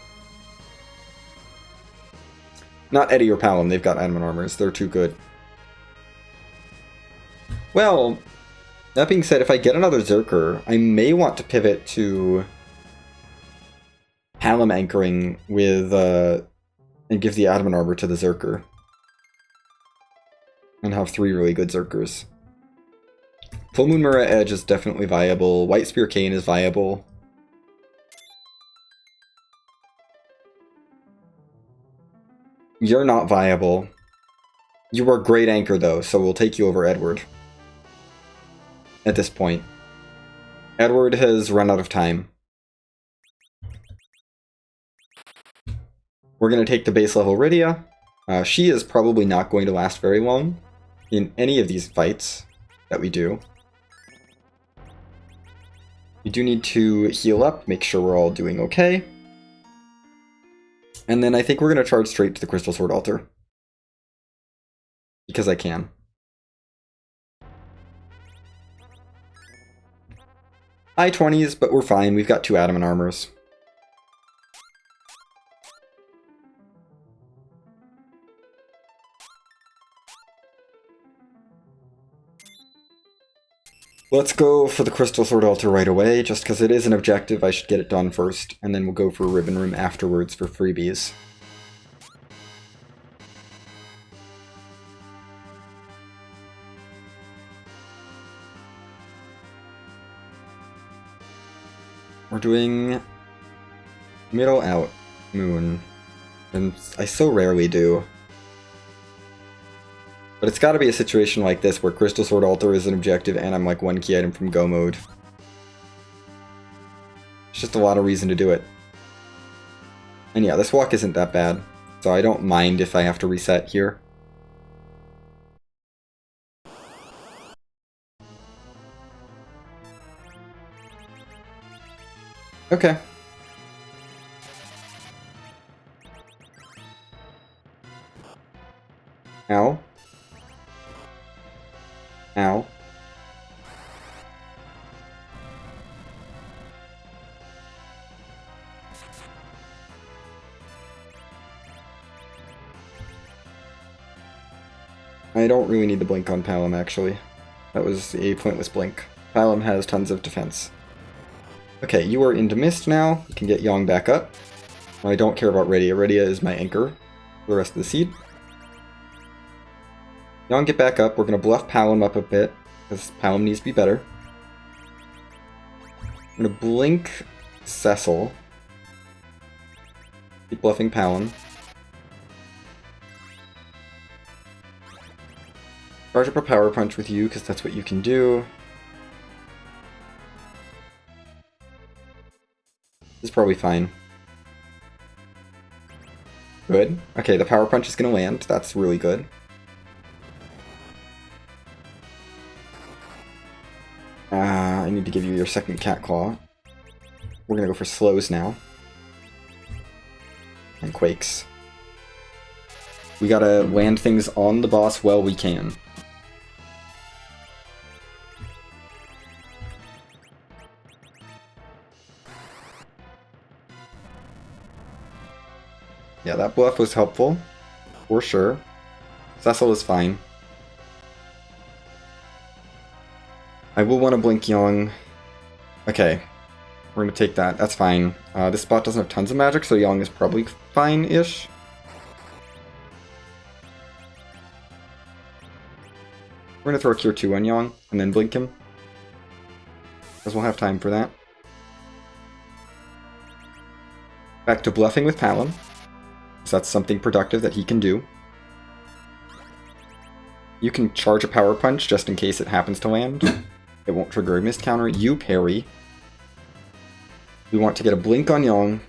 Not Eddie or Palom, they've got adamant armors. They're too good. Well, that being said, if I get another Zerker, I may want to pivot to Palom anchoring with, and give the adamant armor to the Zerker. And have 3 really good Zerkers. Full Moon Mirror Edge is definitely viable. White Spear Cane is viable. You're not viable. You are a great anchor though, so we'll take you over Edward. At this point. Edward has run out of time. We're going to take the base level Rydia. She is probably not going to last very long in any of these fights that we do. We do need to heal up, make sure we're all doing okay. And then I think we're going to charge straight to the Crystal Sword Altar. Because I can. High 20s, but we're fine. We've got 2 adamant armors. Let's go for the Crystal Sword Altar right away, just because it is an objective. I should get it done first, and then we'll go for Ribbon Room afterwards for freebies. We're doing middle out moon, and I so rarely do. But it's gotta be a situation like this where Crystal Sword Altar is an objective and I'm like 1 key item from go mode. It's just a lot of reason to do it. And yeah, this walk isn't that bad, so I don't mind if I have to reset here. Okay. Ow. Ow. I don't really need the blink on Palom, actually. That was a pointless blink. Palom has tons of defense. Okay, you are into Mist now. You can get Yang back up. I don't care about Rydia. Rydia is my anchor for the rest of the seed. Yang, get back up. We're going to bluff Palom up a bit, because Palom needs to be better. I'm going to blink Cecil. Keep bluffing Palom. Charge up a Power Punch with you, because that's what you can do. This is probably fine. Good. Okay, the Power Punch is going to land. That's really good. I need to give you your second Cat Claw. We're going to go for slows now. And quakes. We gotta land things on the boss while we can. that bluff was helpful. For sure. Cecil is fine. I will want to blink Young. Okay. We're going to take that. That's fine. This spot doesn't have tons of magic, so Young is probably fine-ish. We're going to throw a Cure 2 on Young, and then blink him. Because we'll have time for that. Back to bluffing with Palom. So that's something productive that he can do. You can charge a Power Punch just in case it happens to land. It won't trigger a missed counter. You parry. We want to get a blink on Young.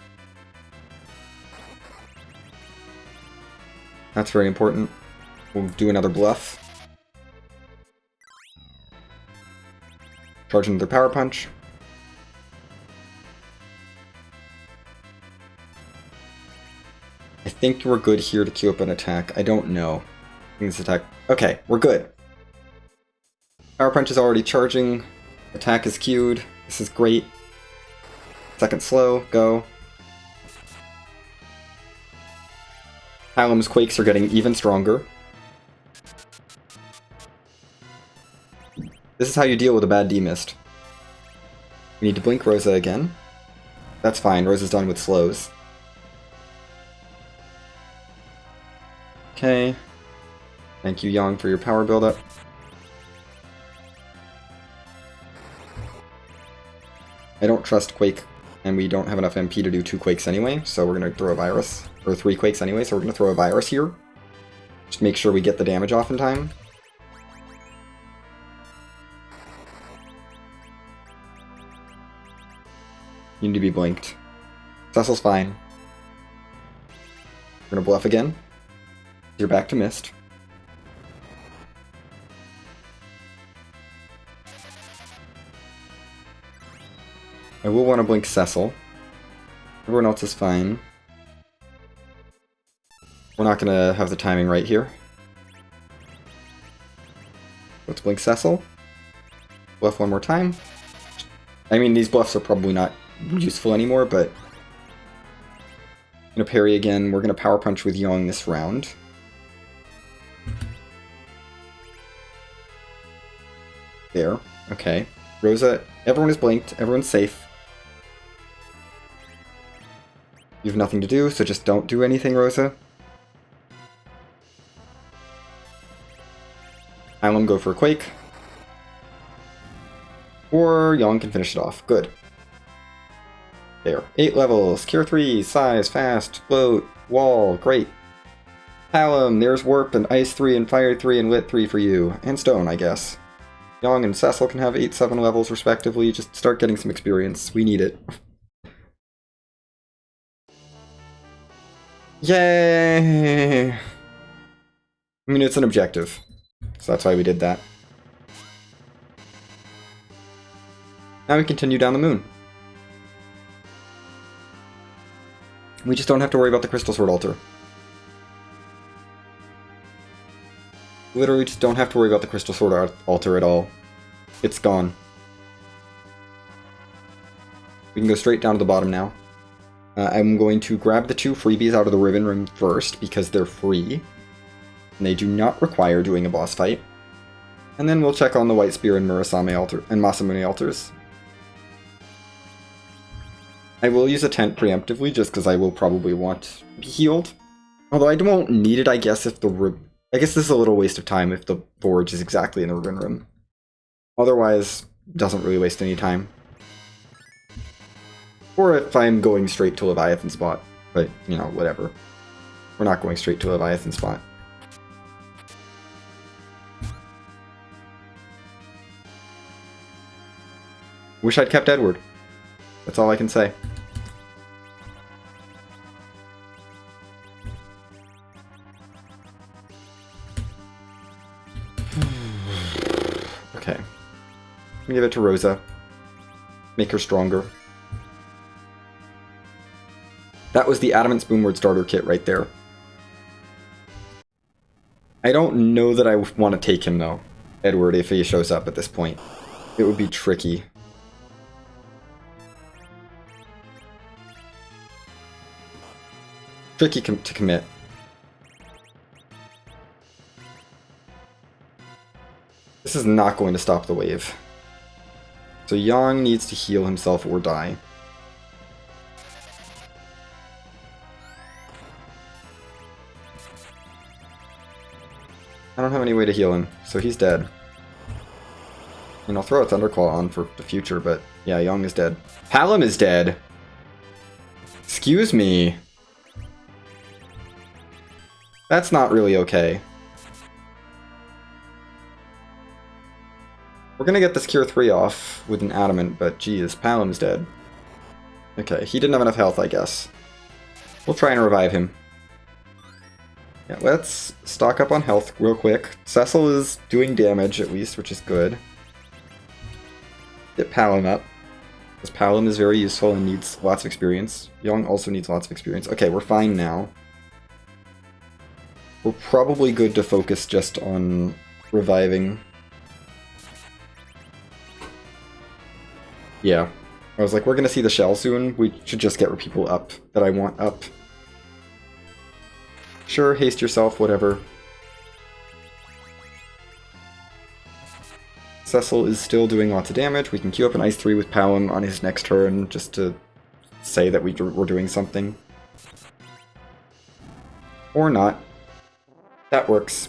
That's very important. We'll do another bluff. Charge another Power Punch. I think we're good here to queue up an attack. I don't know. I think this attack... Okay, we're good. Power Punch is already charging. Attack is queued. This is great. Second slow, go. Palom's Quakes are getting even stronger. This is how you deal with a bad D-Mist. We need to blink Rosa again. That's fine, Rosa's done with slows. Okay. Thank you, Yang, for your power buildup. I don't trust Quake, and we don't have enough MP to do 2 Quakes anyway, so we're going to throw a Virus. Or 3 Quakes anyway, so we're going to throw a Virus here. Just make sure we get the damage off in time. You need to be blinked. Cecil's fine. We're going to bluff again. You're back to Mist. I will want to blink Cecil. Everyone else is fine. We're not going to have the timing right here. Let's blink Cecil. Bluff one more time. I mean, these bluffs are probably not useful anymore, but... I'm going to parry again. We're going to Power Punch with Young this round. There. Okay. Rosa, everyone is blinked. Everyone's safe. You have nothing to do, so just don't do anything, Rosa. Palom, go for a Quake. Or Young can finish it off. Good. There. 8 levels. Cure 3, Size, Fast, Float, Wall. Great. Palom, there's Warp and Ice 3 and Fire 3 and Lit 3 for you. And Stone, I guess. Young and Cecil can have 8, 7 levels respectively. Just start getting some experience. We need it. Yay! I mean, it's an objective. So that's why we did that. Now we continue down the moon. We just don't have to worry about the Crystal Sword altar. Literally just don't have to worry about the Crystal Sword altar at all. It's gone. We can go straight down to the bottom now. I'm going to grab the 2 freebies out of the Ribbon Room first, because they're free. And they do not require doing a boss fight. And then we'll check on the White Spear and Murasame altar and Masamune altars. I will use a tent preemptively, just because I will probably want to be healed. Although I won't need it, I guess, if the... I guess this is a little waste of time if the forge is exactly in the Ribbon Room. Otherwise, doesn't really waste any time. Or if I'm going straight to Leviathan spot. But, you know, whatever. We're not going straight to Leviathan spot. Wish I'd kept Edward. That's all I can say. Okay. Give it to Rosa. Make her stronger. That was the Adamant Spoonward starter kit right there. I don't know that I want to take him, though. Edward, if he shows up at this point. It would be tricky. tricky to commit. This is not going to stop the wave. So Yang needs to heal himself or die. I don't have any way to heal him, so he's dead. And I'll throw a Thunderclaw on for the future, but yeah, Yang is dead. Palom is dead! Excuse me. That's not really okay. We're gonna get this Cure 3 off with an Adamant, but geez, Palom's dead. Okay, he didn't have enough health, I guess. We'll try and revive him. Yeah, let's stock up on health real quick. Cecil is doing damage at least, which is good. Get Palom up, because Palom is very useful and needs lots of experience. Yang also needs lots of experience. Okay, we're fine now. We're probably good to focus just on reviving. Yeah. I was like, we're gonna see the shell soon. We should just get people up that I want up. Sure, haste yourself, whatever. Cecil is still doing lots of damage. We can queue up an Ice 3 with Palom on his next turn, just to say that we're doing something. Or not. That works.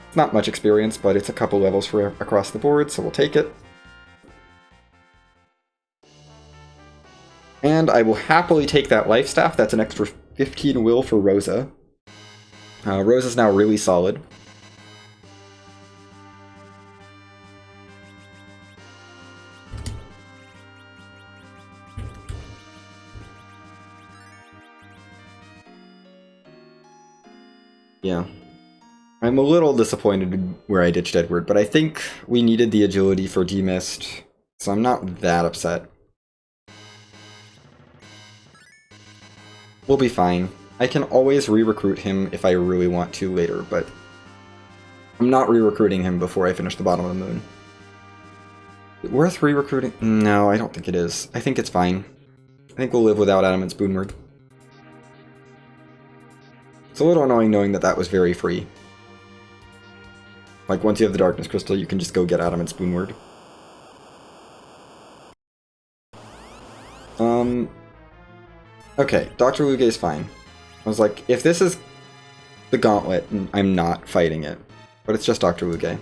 It's not much experience, but it's a couple levels for across the board, so we'll take it. And I will happily take that Life Staff. That's an extra 15 will for Rosa. Rosa's now really solid. Yeah. I'm a little disappointed where I ditched Edward, but I think we needed the agility for Demist, so I'm not that upset. We'll be fine. I can always re-recruit him if I really want to later, but I'm not re-recruiting him before I finish the bottom of the moon. Worth re-recruiting? No, I don't think it is. I think it's fine. I think we'll live without Adamant Spoonward. It's a little annoying knowing that that was very free. Like, once you have the Darkness Crystal, you can just go get Adamant Spoonward. Okay, Dr. Luge is fine. I was like, if this is the Gauntlet, I'm not fighting it. But it's just Dr. Luge.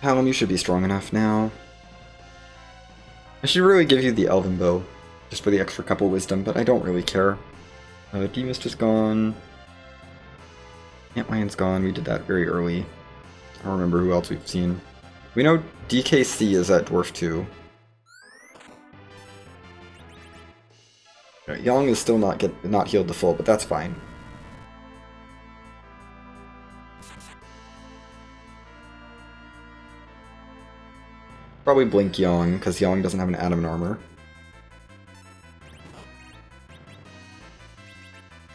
Palom, you should be strong enough now. I should really give you the Elven Bow, just for the extra couple wisdom, but I don't really care. Demist is gone. Antlion's gone, we did that very early. I don't remember who else we've seen. We know DKC is at Dwarf 2. Yang is still not healed to full, but that's fine. Probably blink Yang, because Yang doesn't have an Adamant armor.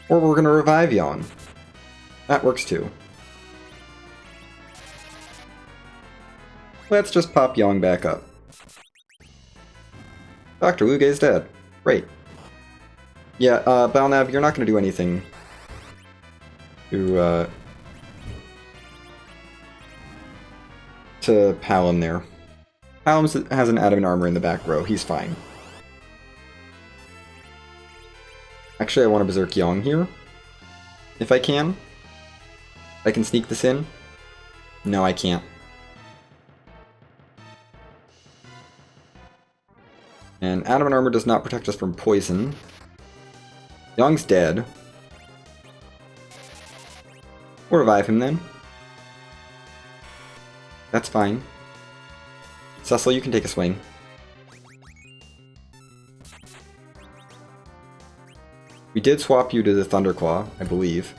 Or we're gonna revive Yang. That works too. Let's just pop Yang back up. Dr. Luge is dead. Great. Yeah, Balnab, you're not gonna do anything to Palom there. Palom has an Adamant armor in the back row. He's fine. Actually, I want to Berserk Yang here. If I can. I can sneak this in. No, I can't. And Adamant armor does not protect us from poison. Yang's dead. We'll revive him then. That's fine. Cecil, you can take a swing. We did swap you to the Thunderclaw, I believe.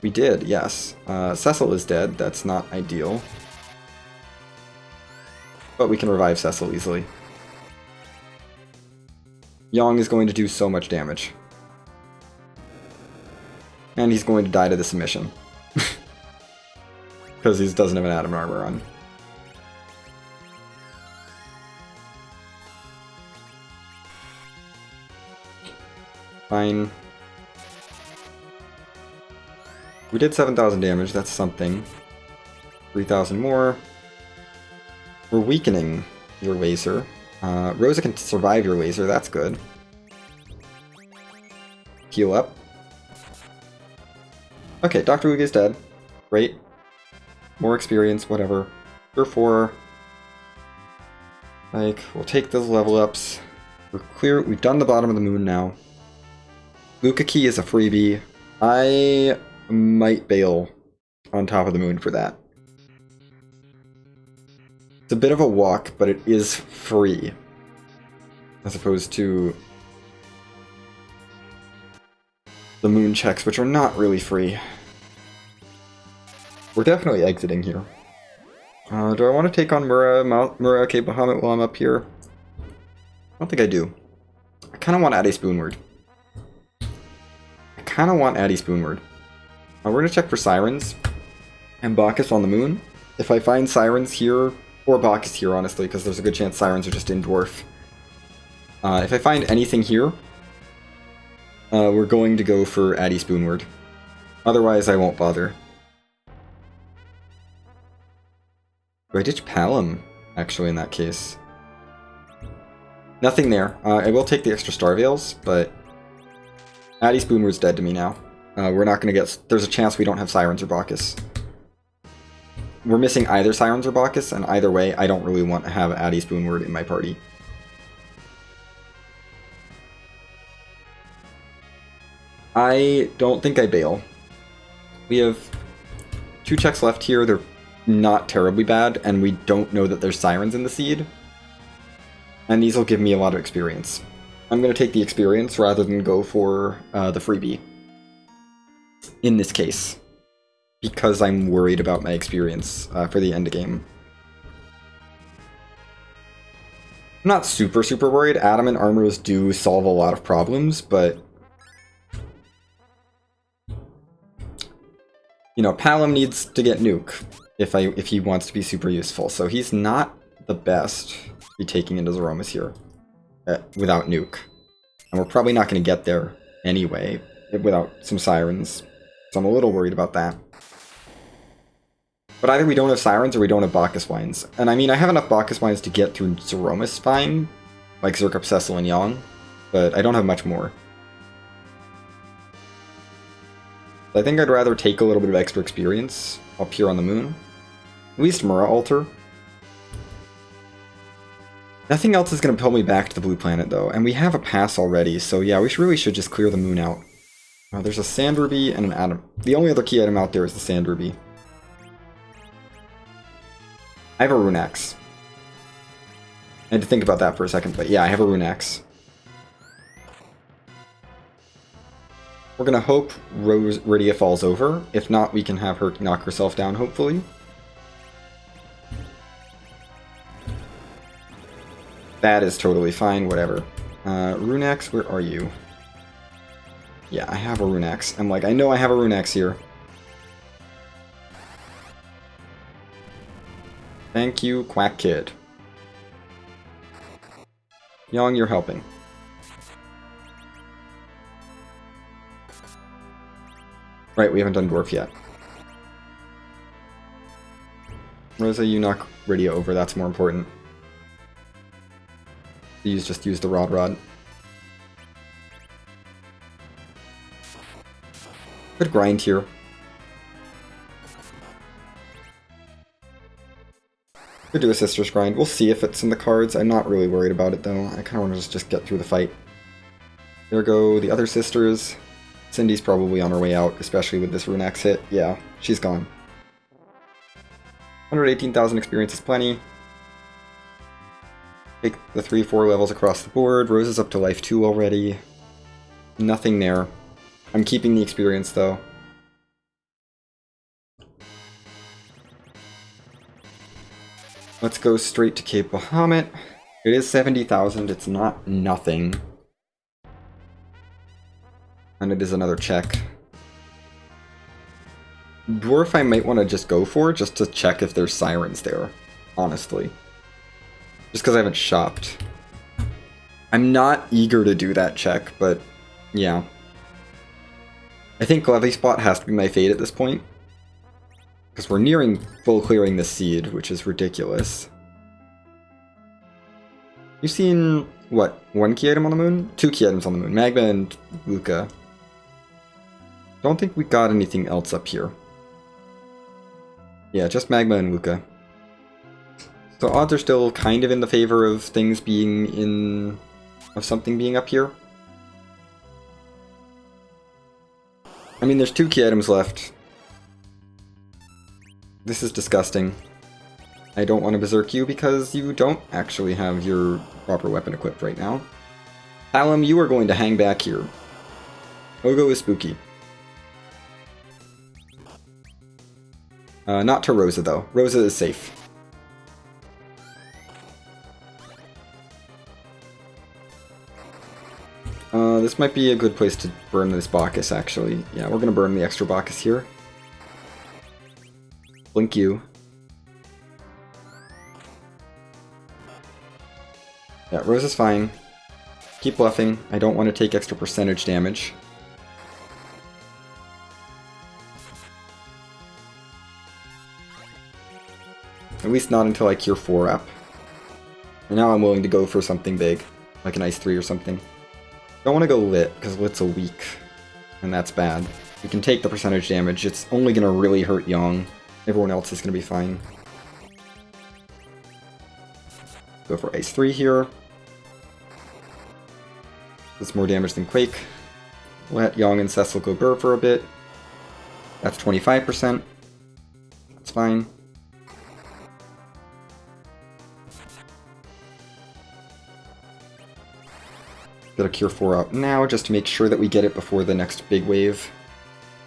We did, yes. Cecil is dead, that's not ideal. But we can revive Cecil easily. Yang is going to do so much damage. And he's going to die to the submission. Because he doesn't have an Adamant armor on. Fine. We did 7,000 damage, that's something. 3,000 more. We're weakening your laser. Rosa can survive your laser, that's good. Heal up. Okay, Dr. Lugia is dead. Great. More experience, whatever. Tier 4. Like, we'll take those level ups. We're clear. We've done the bottom of the moon now. Luca Key is a freebie. I might bail on top of the moon for that. It's a bit of a walk, but it is free. As opposed to the moon checks, which are not really free. We're definitely exiting here. Do I want to take on Mura K. Bahamut while I'm up here? I don't think I do. I kind of want Addy Spoonward. We're going to check for Sirens and Bacchus on the moon. If I find Sirens here, or Bacchus here, honestly, because there's a good chance Sirens are just in Dwarf. If I find anything here, we're going to go for Addy Spoonward. Otherwise, I won't bother. Do I ditch Palom, actually, in that case? Nothing there. I will take the extra Star Veils, but Addy Spoonward's dead to me now. We're not going to get... There's a chance we don't have Sirens or Bacchus. We're missing either Sirens or Bacchus, and either way, I don't really want to have Addy Spoonward in my party. I don't think I bail. We have 2 checks left here. They're not terribly bad, and we don't know that there's Sirens in the seed. And these will give me a lot of experience. I'm going to take the experience rather than go for the freebie. In this case. Because I'm worried about my experience for the end game. I'm not super worried. Adamant armors do solve a lot of problems, but... You know, Palom needs to get Nuke if he wants to be super useful. So he's not the best to be taking into Zeromus here without Nuke. And we're probably not going to get there anyway without some Sirens. So I'm a little worried about that. But either we don't have Sirens or we don't have Bacchus Wines. And I mean, I have enough Bacchus Wines to get through Zeromus fine, like Zerkup, Cecil, and Yang, but I don't have much more. I think I'd rather take a little bit of extra experience up here on the moon. At least Mura Altar. Nothing else is going to pull me back to the blue planet, though, and we have a pass already, so yeah, we really should just clear the moon out. There's a Sand Ruby and an Atom. The only other key item out there is the Sand Ruby. I have a Rune Axe. I had to think about that for a second, but yeah, I have a Rune Axe. We're gonna hope Rydia falls over. If not, we can have her knock herself down, hopefully. That is totally fine, whatever. Rune Axe, where are you? Yeah, I have a Rune Axe. I'm like, I know I have a Rune Axe here. Thank you, Quack Kid. Yang, you're helping. Right, we haven't done Dwarf yet. Rosa, you knock Rydia over, that's more important. These just use the Rod. Good grind here. Could do a Sister's Grind. We'll see if it's in the cards. I'm not really worried about it, though. I kind of want to just get through the fight. There go the other sisters. Cindy's probably on her way out, especially with this Rune Axe hit. Yeah, she's gone. 118,000 experience is plenty. Take the 3-4 levels across the board. Rose is up to life 2 already. Nothing there. I'm keeping the experience, though. Let's go straight to Cape Bahamut. It is 70,000, it's not nothing. And it is another check. Dwarf I might want to just go for, just to check if there's Sirens there, honestly. Just because I haven't shopped. I'm not eager to do that check, but Yeah. I think Levy Spot has to be my fate at this point. Because we're nearing full clearing this seed, which is ridiculous. You've seen, what, 1 key item on the moon? 2 key items on the moon. Magma and Luca. Don't think we got anything else up here. Yeah, just Magma and Luca. So odds are still kind of in the favor of things being in... of something being up here. I mean, there's 2 key items left. This is disgusting. I don't want to berserk you because you don't actually have your proper weapon equipped right now. Alum, you are going to hang back here. Ogo is spooky. Not to Rosa, though. Rosa is safe. This might be a good place to burn this Bacchus, actually. Yeah, we're gonna burn the extra Bacchus here. Blink you. Yeah, Rose is fine. Keep bluffing. I don't want to take extra percentage damage. At least not until I cure 4 up. And now I'm willing to go for something big, like an Ice 3 or something. Don't want to go Lit, because Lit's a weak, and that's bad. We can take the percentage damage, it's only going to really hurt Yang. Everyone else is going to be fine. Go for Ice 3 here. That's more damage than Quake. Let Yang and Cecil go Burr for a bit. That's 25%. That's fine. Get a Cure 4 out now, just to make sure that we get it before the next big wave.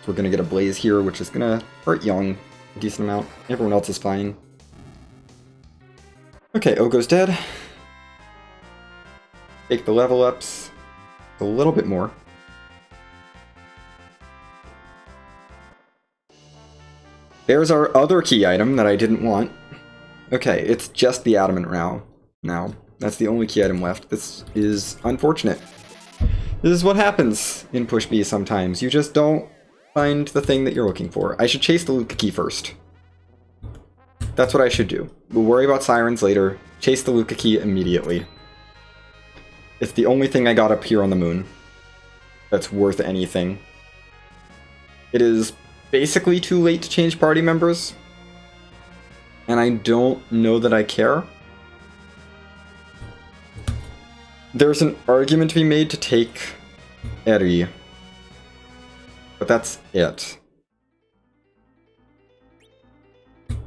So we're going to get a Blaze here, which is going to hurt Yang a decent amount. Everyone else is fine. Okay, Ogo's dead. Take the level ups a little bit more. There's our other key item that I didn't want. Okay, it's just the Adamant Row now. That's the only key item left. This is unfortunate. This is what happens in Push B sometimes. You just don't find the thing that you're looking for. I should chase the Luca key first. That's what I should do. We'll worry about Sirens later. Chase the Luca key immediately. It's the only thing I got up here on the moon that's worth anything. It is basically too late to change party members. And I don't know that I care. There's an argument to be made to take Eri, but that's it.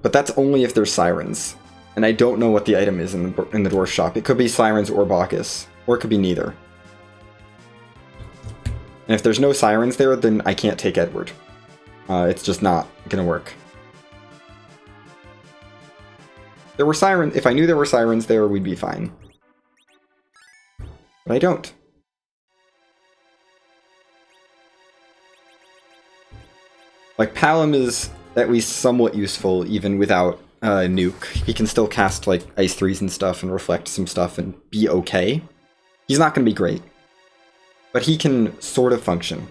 But that's only if there's Sirens, and I don't know what the item is in the dwarf shop. It could be Sirens or Bacchus, or it could be neither. And if there's no Sirens there, then I can't take Edward. It's just not gonna work. There were Sirens. If I knew there were Sirens there, we'd be fine. But I don't. Like, Palom is at least somewhat useful even without Nuke. He can still cast, like, Ice 3s and stuff and reflect some stuff and be okay. He's not going to be great. But he can sort of function.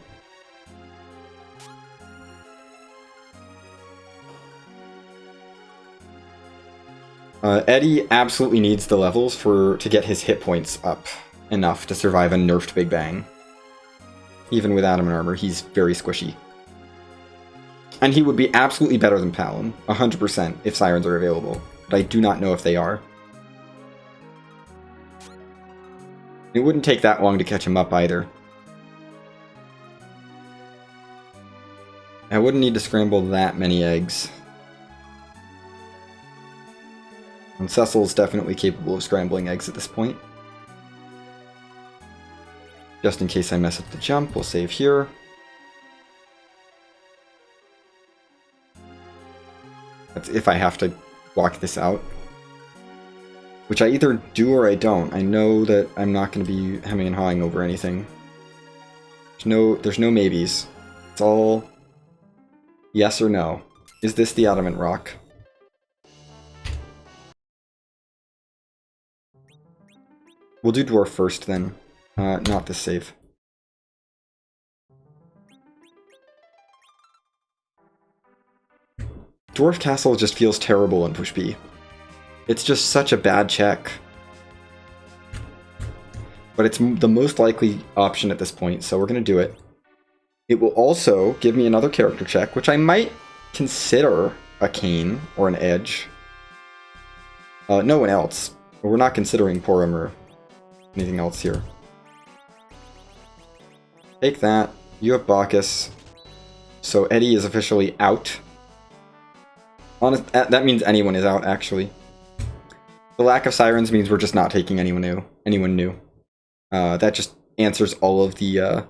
Eddie absolutely needs the levels to get his hit points up enough to survive a nerfed Big Bang. Even with Adamant Armor, he's very squishy. And he would be absolutely better than Palom, 100%, if Sirens are available. But I do not know if they are. It wouldn't take that long to catch him up either. I wouldn't need to scramble that many eggs. And Cecil's definitely capable of scrambling eggs at this point. Just in case I mess up the jump, we'll save here. That's if I have to walk this out. Which I either do or I don't. I know that I'm not going to be hemming and hawing over anything. There's no maybes. It's all yes or no. Is this the Adamant Rock? We'll do Dwarf first then. Not this save. Dwarf Castle just feels terrible in push B. It's just such a bad check. But it's the most likely option at this point, so we're going to do it. It will also give me another character check, which I might consider a cane or an edge. No one else. We're not considering Porum or anything else here. Take that. You have Bacchus. So Eddie is officially out. That means anyone is out, actually. The lack of Sirens means we're just not taking anyone new. That just answers all of the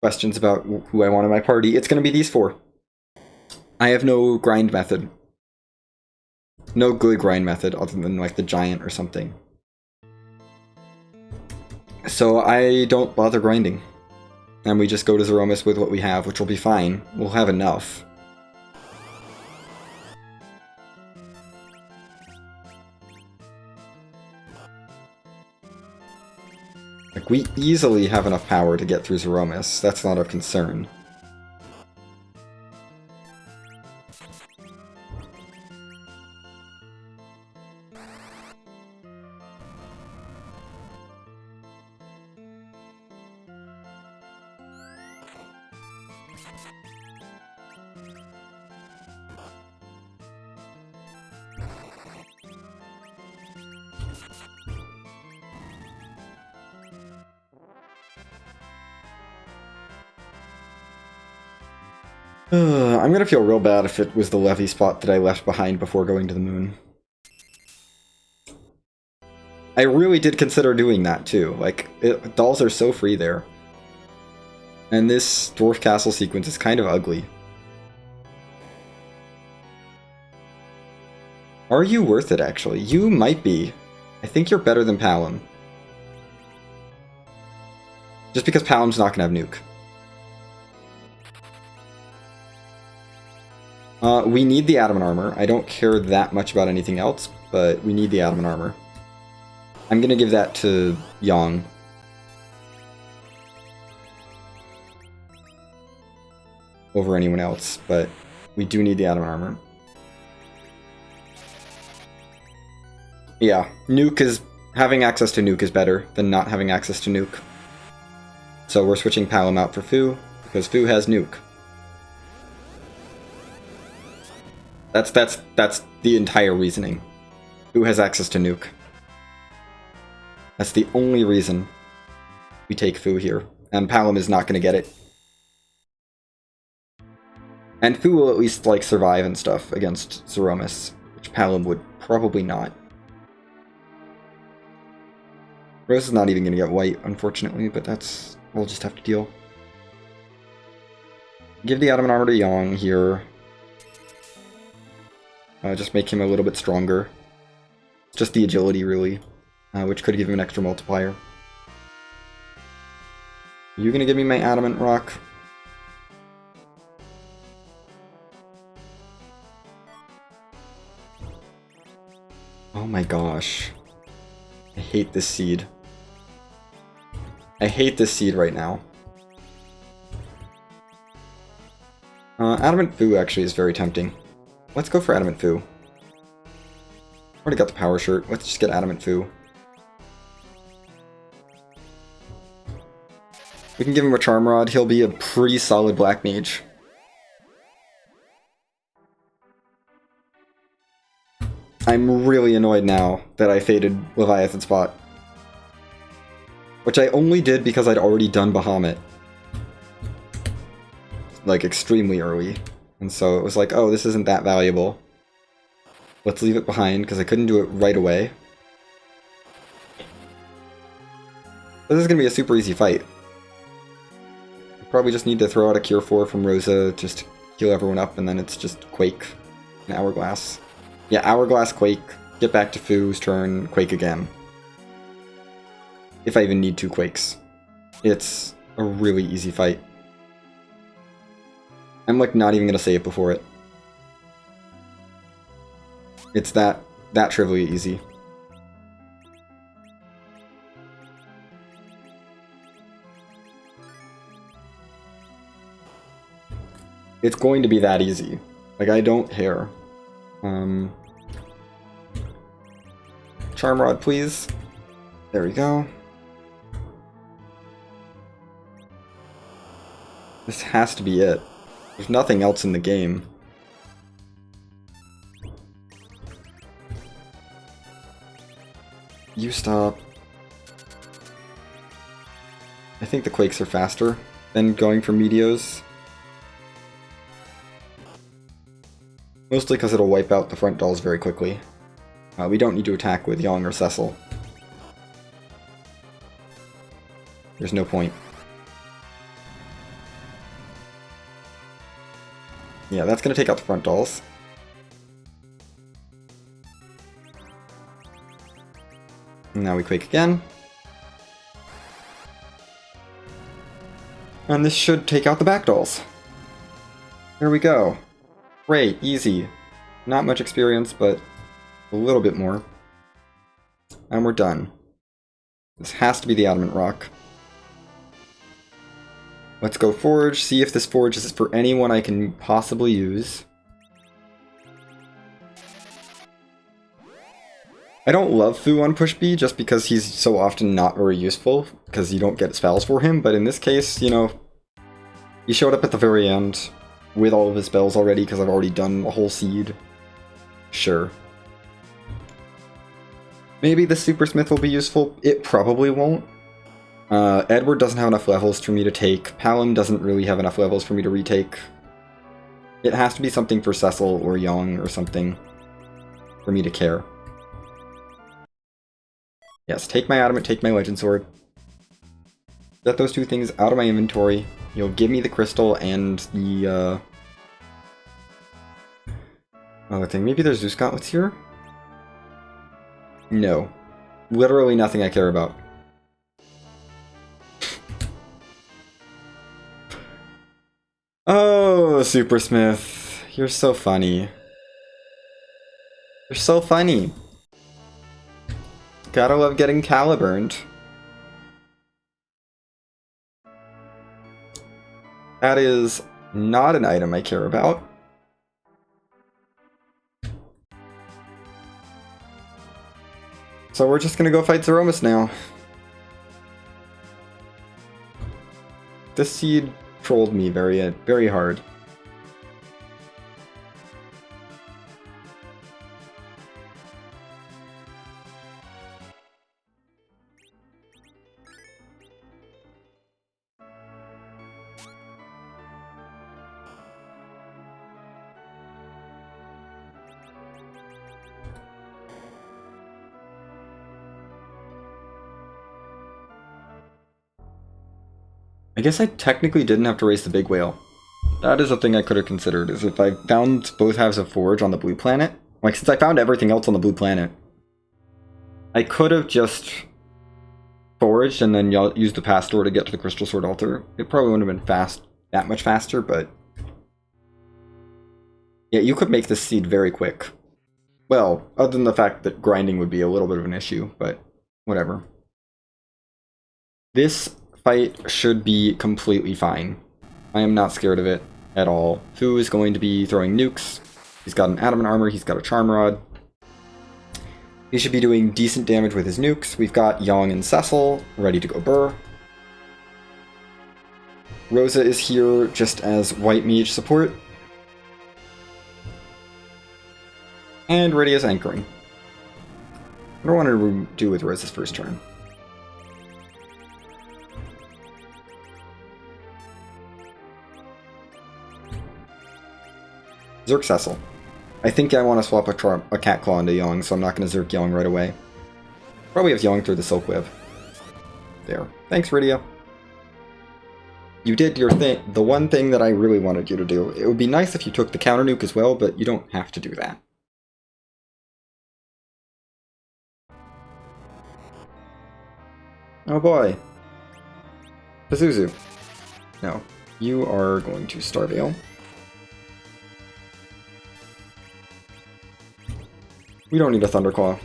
questions about who I want in my party. It's going to be these four. I have no grind method. No good grind method other than like the giant or something. So I don't bother grinding. And we just go to Zeromus with what we have, which will be fine. We'll have enough. Like, we easily have enough power to get through Zeromus. That's not a concern. I'm gonna feel real bad if it was the levy spot that I left behind before going to the moon. I really did consider doing that too. Like, dolls are so free there. And this Dwarf Castle sequence is kind of ugly. Are you worth it, actually? You might be. I think you're better than Palom. Just because Palom's not gonna have nuke. We need the adamant armor. I don't care that much about anything else, but we need the adamant armor. I'm gonna give that to Yang. Over anyone else, but we do need the adamant armor. Yeah, having access to nuke is better than not having access to nuke. So we're switching Palom out for Fu, because Fu has nuke. That's the entire reasoning. Fu has access to nuke. That's the only reason we take Fu here. And Palom is not going to get it. And Fu will at least, like, survive and stuff against Zeromus, which Palom would probably not. Rose is not even going to get white, unfortunately, but we'll just have to deal. Give the adamant armor to Yang here. Just make him a little bit stronger. Just the agility, really, which could give him an extra multiplier. Are you gonna give me my adamant rock? Oh my gosh. I hate this seed. I hate this seed right now. Adamant Fu actually is very tempting. Let's go for Adamant Fu. Already got the power shirt. Let's just get Adamant Fu. We can give him a Charm Rod. He'll be a pretty solid Black Mage. I'm really annoyed now that I faded Leviathan Spot. Which I only did because I'd already done Bahamut. Like, extremely early. And so it was like, oh, this isn't that valuable. Let's leave it behind, because I couldn't do it right away. This is going to be a super easy fight. Probably just need to throw out a Cure 4 from Rosa, just to heal everyone up, and then it's just Quake and Hourglass. Yeah, Hourglass, Quake, get back to Fu's turn, Quake again. If I even need 2 Quakes. It's a really easy fight. I'm like not even gonna say it before it. It's that trivially easy. It's going to be that easy. Like, I don't care. Charm Rod, please. There we go. This has to be it. There's nothing else in the game. You stop. I think the Quakes are faster than going for Meteos. Mostly because it'll wipe out the front dolls very quickly. We don't need to attack with Yang or Cecil. There's no point. Yeah, that's going to take out the front dolls. And now we Quake again. And this should take out the back dolls. There we go. Great, easy. Not much experience, but a little bit more. And we're done. This has to be the Adamant Rock. Let's go forge, see if this forge is for anyone I can possibly use. I don't love Fu on push B just because he's so often not very useful, because you don't get spells for him, but in this case, you know, he showed up at the very end with all of his spells already because I've already done a whole seed. Sure. Maybe the Super Smith will be useful. It probably won't. Edward doesn't have enough levels for me to take. Palom doesn't really have enough levels for me to retake. It has to be something for Cecil or Yang or something for me to care. Yes, take my Adamant, take my Legend Sword. Get those two things out of my inventory. You'll give me the crystal and the other thing. Maybe there's Zeus gauntlets here? No. Literally nothing I care about. Oh, Super Smith. You're so funny. You're so funny. Gotta love getting Caliburned. That is not an item I care about. So we're just gonna go fight Zeromus now. This seed trolled me very hard. I guess I technically didn't have to raise the big whale. That is a thing I could have considered, is if I found both halves of Forge on the blue planet. Like, since I found everything else on the blue planet, I could have just foraged and then used the pass door to get to the Crystal Sword Altar. It probably wouldn't have been that much faster, but yeah, you could make this seed very quick. Well, other than the fact that grinding would be a little bit of an issue, but whatever. This fight should be completely fine. I am not scared of it at all. Fu is going to be throwing nukes. He's got an Adamant Armor, he's got a Charm Rod. He should be doing decent damage with his nukes. We've got Yang and Cecil ready to go burr. Rosa is here just as white mage support. And ready as anchoring. I don't want to do with Rosa's first turn. Zerk Cecil. I think I want to swap a Cat Claw into Yang, so I'm not going to Zerk Yang right away. Probably have Yang through the Silk Web. There. Thanks, Rydia. You did your thing, the one thing that I really wanted you to do. It would be nice if you took the counter nuke as well, but you don't have to do that. Oh boy. Pazuzu. No. You are going to Starveil. We don't need a Thunderclaw.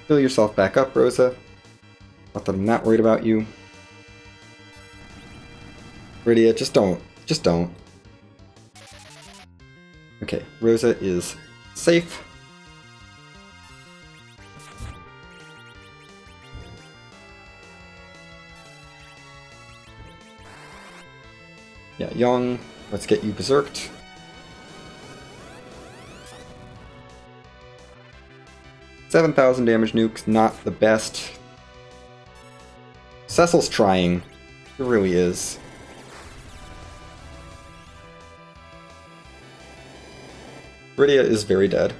Fill yourself back up, Rosa. Not that I'm not worried about you. Rydia, just don't. Just don't. Okay, Rosa is safe. Yeah, Young, let's get you berserked. $7,000 damage nukes, not the best. Cecil's trying. It really is. Rydia is very dead.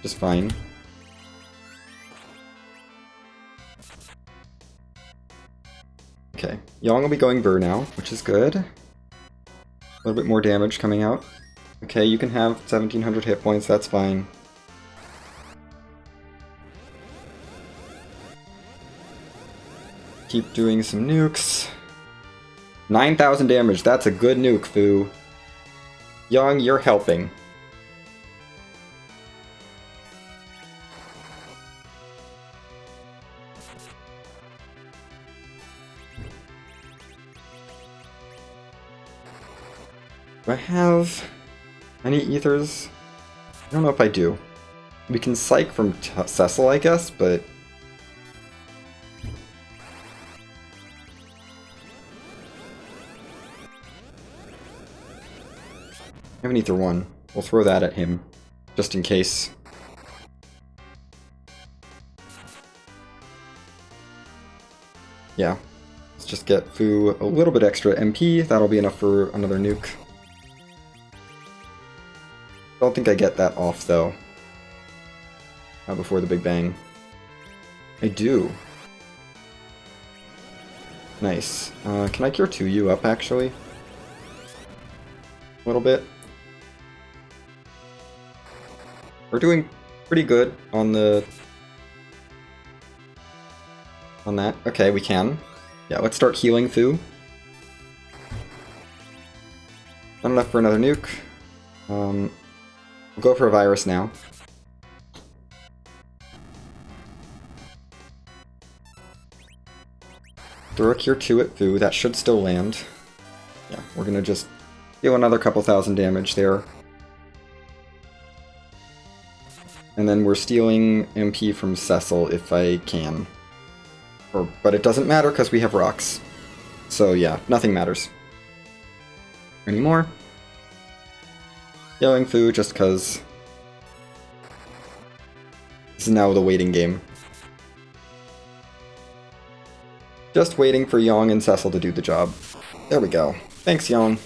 Just fine. Okay, Yang will be going Burr now, which is good. A little bit more damage coming out. Okay, you can have 1,700 hit points, that's fine. Keep doing some nukes. 9,000 damage, that's a good nuke, Fu. Yang, you're helping. Do I have any ethers? I don't know if I do. We can psych from Cecil, I guess, but... I have an ether 1. We'll throw that at him, just in case. Yeah. Let's just get Fu a little bit extra MP. That'll be enough for another nuke. Don't think I get that off, though. Before the Big Bang. I do. Nice. Can I cure 2 you up, actually? A little bit. We're doing pretty good on the... on that. Okay, we can. Yeah, let's start healing Fu. Not enough for another nuke. We'll go for a virus now. Throw a cure 2 at Fu, that should still land. Yeah, we're gonna just deal another couple thousand damage there. And then we're stealing MP from Cecil if I can. But it doesn't matter because we have rocks. So yeah, nothing matters. Any more? Yelling Fu just because. This is now the waiting game. Just waiting for Yang and Cecil to do the job. There we go. Thanks, Yang.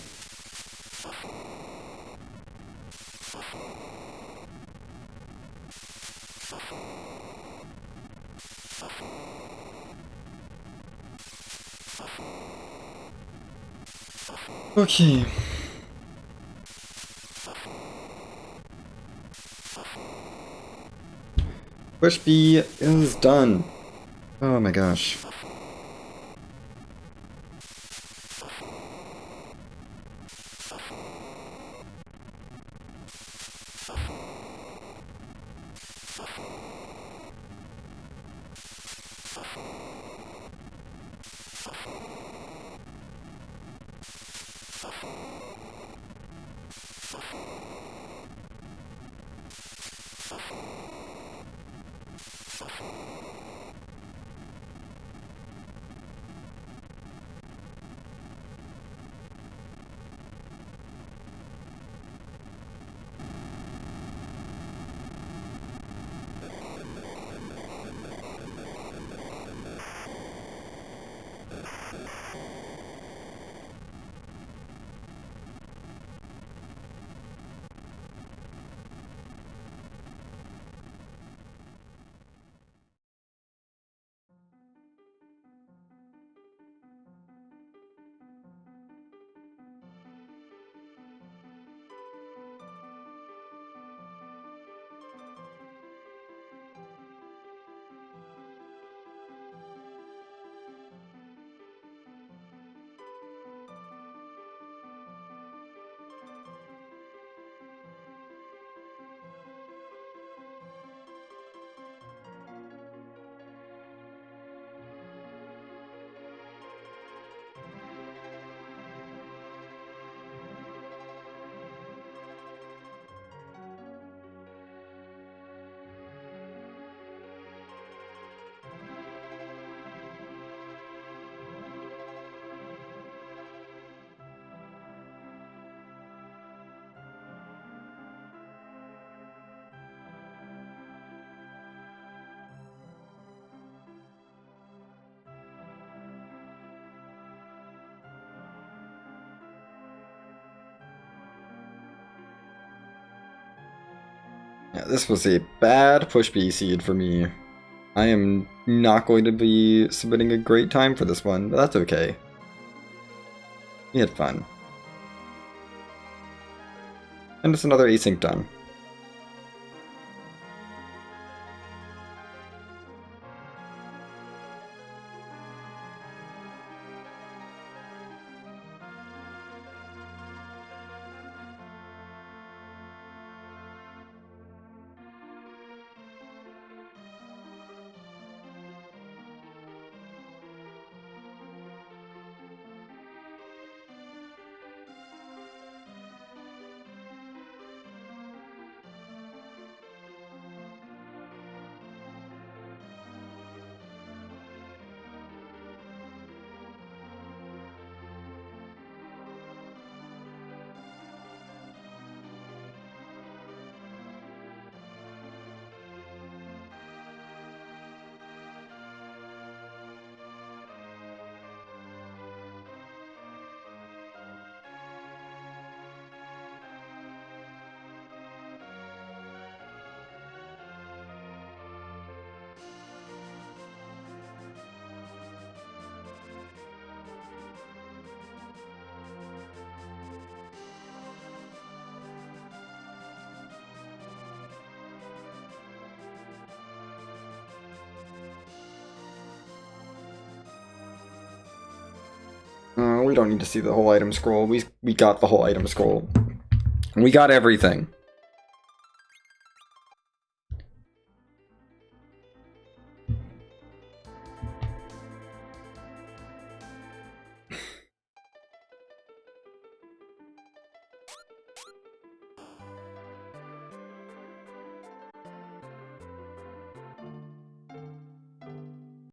Okay. Push B is done. Oh my gosh. Yeah, this was a bad push B seed for me. I am not going to be submitting a great time for this one, but that's okay. We had fun. And it's another async done. We don't need to see the whole item scroll. We got the whole item scroll. We got everything.